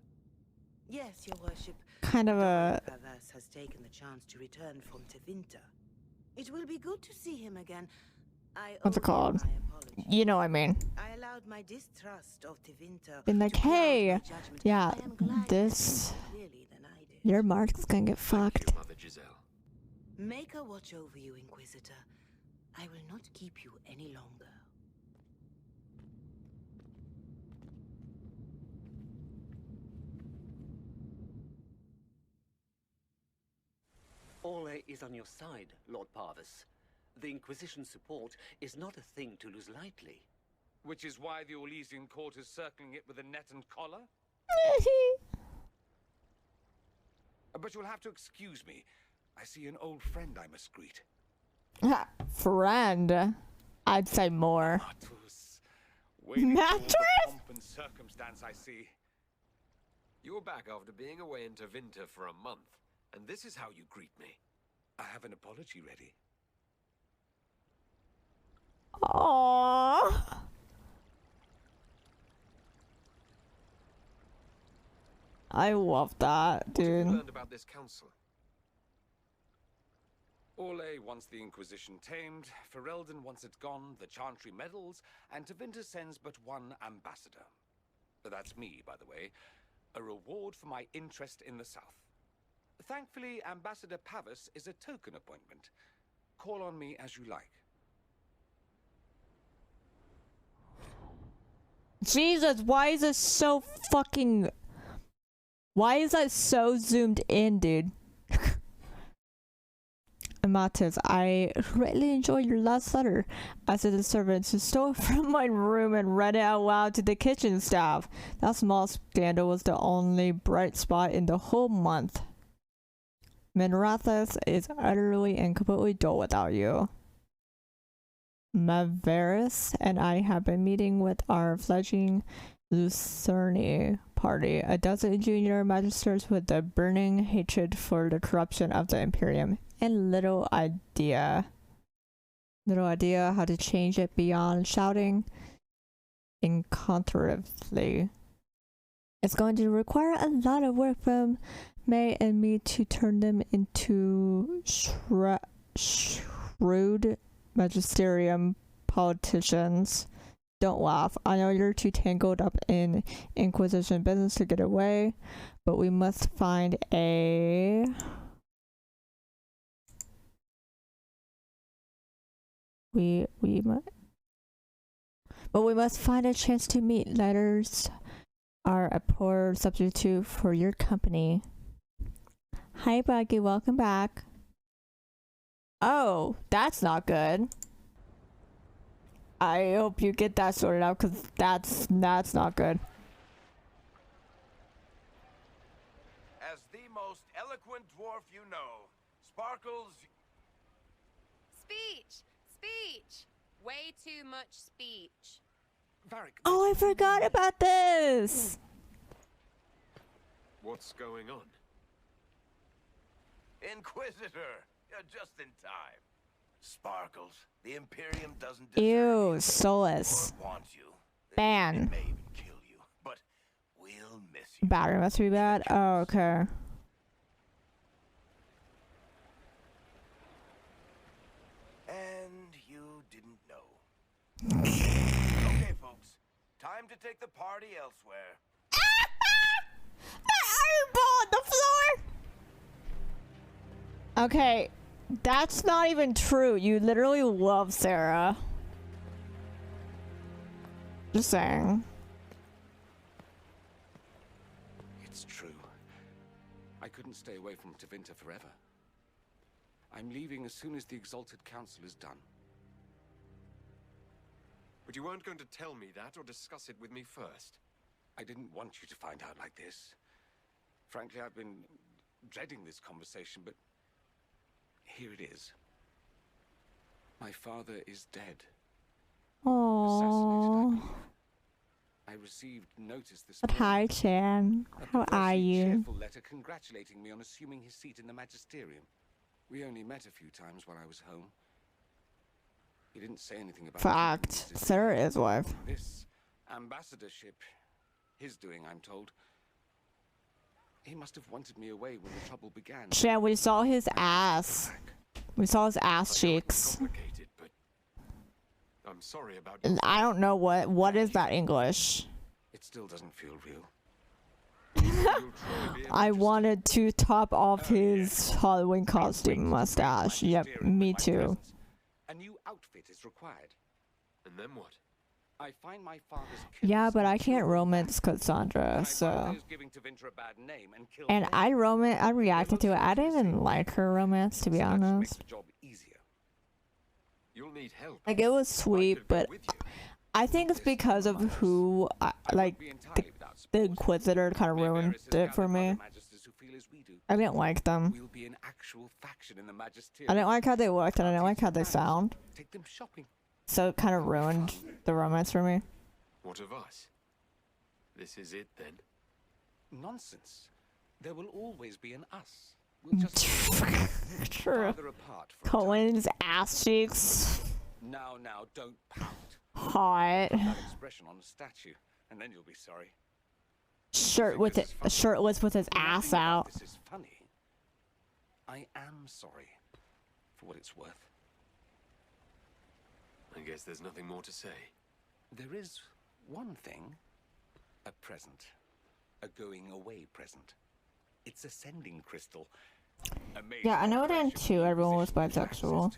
Yes, your worship. Kind of a. Pavas has taken the chance to return from Tevinter. It will be good to see him again. What's it called? You know what I mean. I allowed my distrust of Tevinter. Been like, hey, yeah, this. Your mark's gonna get fucked. Mother Giselle. Make a watch over you, Inquisitor. I will not keep you any longer. Orlais is on your side, Lord Parvis. The Inquisition's support is not a thing to lose lightly. Which is why the Orlesian court is circling it with a net and collar? But you'll have to excuse me. I see an old friend I must greet. Friend? I'd say more. Mattress? Pomp and circumstance, I see. You're back after being away in Tevinter for a month, and this is how you greet me. I have an apology ready. Aww. I love that, dude. What have you learned about this council? Orlais wants the Inquisition tamed, Ferelden wants it gone, the Chantry meddles, and Tevinter sends but one ambassador. That's me, by the way. A reward for my interest in the South. Thankfully, Ambassador Pavas is a token appointment. Call on me as you like. Jesus, why is it so fucking... Why is that so zoomed in, dude? Emotes, I greatly enjoyed your last letter. I said the servants who stole it from my room and read it out loud to the kitchen staff. That small scandal was the only bright spot in the whole month. Minrathus is utterly and completely dull without you. Maveris and I have been meeting with our fledgling Lucerni party, a dozen junior magisters with a burning hatred for the corruption of the Imperium, and little idea how to change it beyond shouting incontrovertibly. It's going to require a lot of work from May and me to turn them into shrewd magisterium politicians. Don't laugh. I know you're too tangled up in Inquisition business to get away, but we must find a... We must find a chance to meet. Letters are a poor substitute for your company. Hi, Buggy. Welcome back. Oh, that's not good. I hope you get that sorted out, because that's not good. As the most eloquent dwarf you know, Sparkles... Speech! Speech! Way too much speech. Varric, Oh, I forgot about this! what's going on? Inquisitor! You're just in time. Sparkles, the Imperium doesn't Ew, soulless. want you. Ban. It may even kill you, but we'll miss you. Battery must be bad? Oh, okay. And you didn't know. Okay, folks. Time to take the party elsewhere. Ball on the floor! Okay, that's not even true. You literally love Sarah. Just saying. It's true. I couldn't stay away from Tevinter forever. I'm leaving as soon as the Exalted Council is done. But you weren't going to tell me that or discuss it with me first. I didn't want you to find out like this. Frankly, I've been dreading this conversation, but here it is. My father is dead. Aww. I received notice this But hi, Chan. How are you? cheerful letter congratulating me on assuming his seat in the magisterium. We only met a few times while I was home. He didn't say anything about Fact. Sarah is wife. this ambassadorship. His doing, I'm told. He must have wanted me away when the trouble began. Chan, we saw his ass. We saw his ass cheeks. I'm sorry about And I don't know what is that English. It still doesn't feel real. I wanted to top off his Halloween costume mustache. Yep, me too. A new outfit is required. And then what? I find my father's Yeah, but I can't romance Cassandra, so. giving Tevinter a bad name and kill And I reacted to it. I didn't even like her romance, to be honest. You'll need help. Like, it was sweet, but I think it's because of who, like, the Inquisitor kind of ruined it for me. I didn't like them. We'll be an actual faction in the I didn't like how they looked, and I didn't like how they sound. Take them shopping. So it kind of ruined the romance for me. What of us? This is it then? Nonsense. There will always be an us. We'll just True. farther apart for a Cohen's ass cheeks. Now, don't pout. Hot. Put that expression on a statue, and then you'll be sorry. Shirtless with his ass out. This is funny. I am sorry, for what it's worth. I guess there's nothing more to say. There is one thing. A present. A going away present. It's a sending crystal. Yeah, I know that in 2 everyone was bisexual.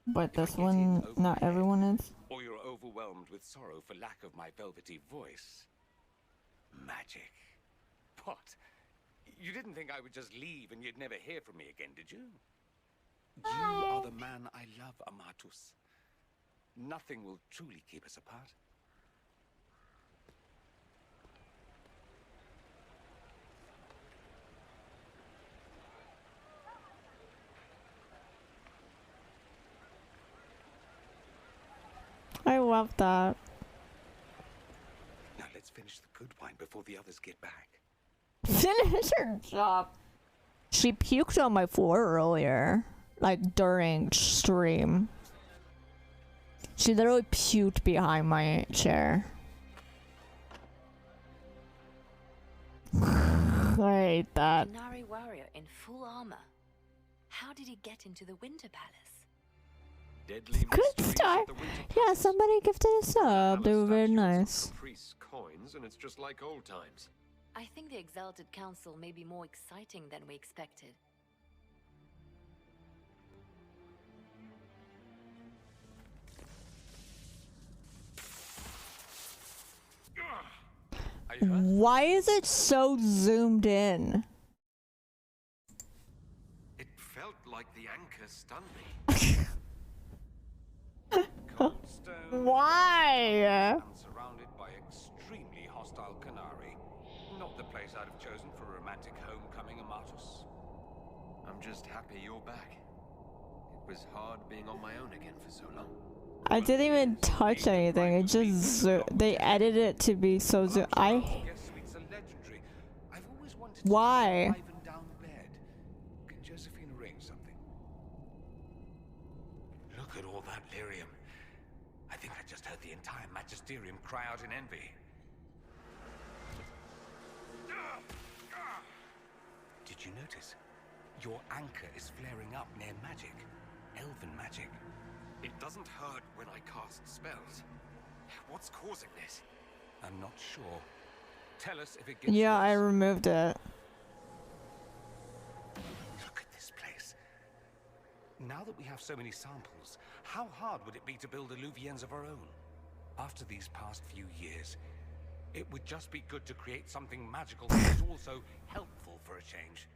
But this one, not everyone is. Or you're overwhelmed with sorrow for lack of my velvety voice. Magic. What? You didn't think I would just leave and you'd never hear from me again, did you? You are the man I love, Amatus. Nothing will truly keep us apart. I love that. Now let's finish the good wine before the others get back. Finish her job. She puked on my floor earlier. Like, during stream. She literally puked behind my chair. I hate that. Nari warrior in full armor. How did he get into the Winter Palace? Deadly Good start. Yeah, somebody gifted a sub. They were very nice. Priests' coins, and it's just like old times. I think the Exalted Council may be more exciting than we expected. Why is it so zoomed in? It felt like the anchor stunned me. Why? I'm surrounded by extremely hostile Canary. Not the place I'd have chosen for a romantic homecoming, Emotes. I'm just happy you're back. It was hard being on my own again for so long. I didn't even touch anything. It just they edited it to be so Why? Can Josephine arrange something? Look at all that lyrium. I think I just heard the entire magisterium cry out in envy. Did you notice? Your anchor is flaring up near magic. Elven magic. It doesn't hurt when I cast spells. What's causing this? I'm not sure. Tell us if it gets Yeah, worse. I removed it. Look at this place. Now that we have so many samples, how hard would it be to build illuvians of our own? After these past few years, it would just be good to create something magical that is also helpful for a change.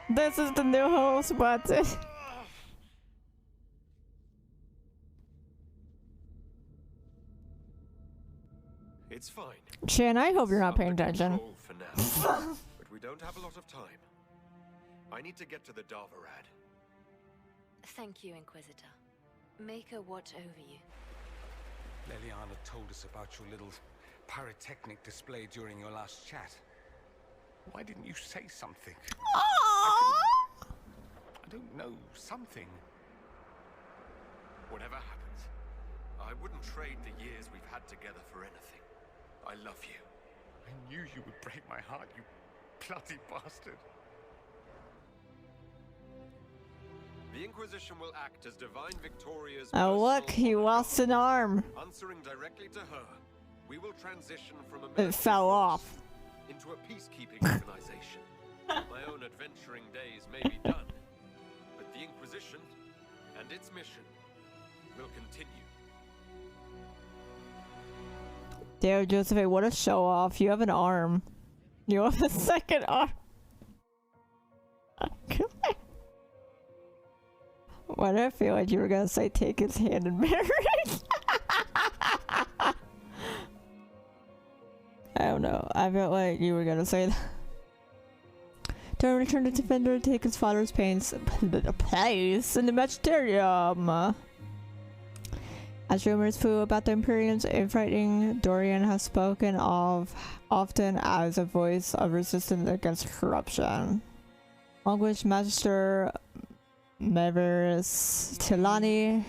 This is the new host button. It's fine. Chan, I hope you're not paying attention. For now. But we don't have a lot of time. I need to get to the Darvarad. Thank you, Inquisitor. Make her watch over you. Leliana told us about your little pyrotechnic display during your last chat. Why didn't you say something? I don't know, something. Whatever happens, I wouldn't trade the years we've had together for anything. I love you. I knew you would break my heart, you bloody bastard. The Inquisition will act as Divine Victoria's Oh look, he lost an arm. Answering directly to her, we will transition from a It fell off. into a peacekeeping organization. My own adventuring days may be done, but the Inquisition and its mission will continue. Damn, Josephine, what a show off. You have an arm. You have a second arm. Why did I feel like you were gonna say take his hand in marriage? I don't know. I felt like you were gonna say that. Dorian returned to Defender to take his father's place in the magisterium. As rumors flew about the Imperium's infighting, Dorian has spoken of often as a voice of resistance against corruption. Language Magister Meverus Tilani,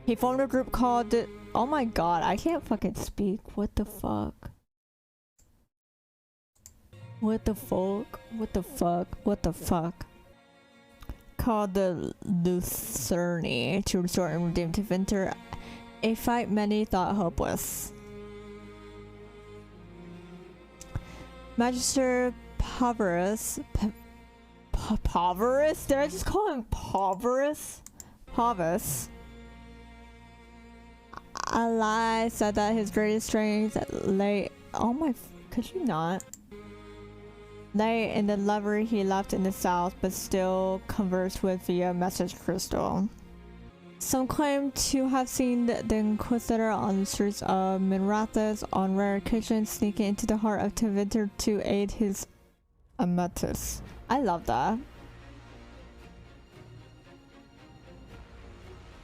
he formed a group called oh my god, I can't fucking speak. What the fuck? What the fuck? What the fuck? What the fuck? Called the Lucerne to restore and redeem Tevinter, a fight many thought hopeless. Magister Pavarus, Pavarus? Did I just call him Pavarus? Pavis. Ally said that his greatest strength lay. Oh my! Could you not? Lay in the lover he left in the south, but still conversed with via message crystal. Some claim to have seen the Inquisitor on the streets of Minrathas on rare occasions, sneaking into the heart of Tevinter to aid his Emotes. I love that.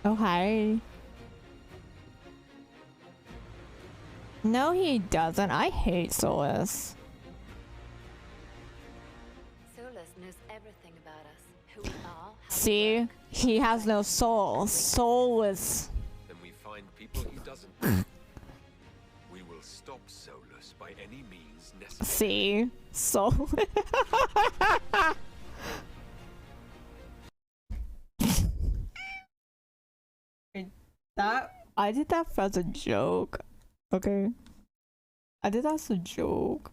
Oh hi. No, he doesn't. I hate Solus. Solus knows everything about us. Who we are. See? He has no soul. Soulless. Then we find people he doesn't. We will will stop Solus by any means necessary. See? So that I did that as a joke. Okay. I did that as a joke.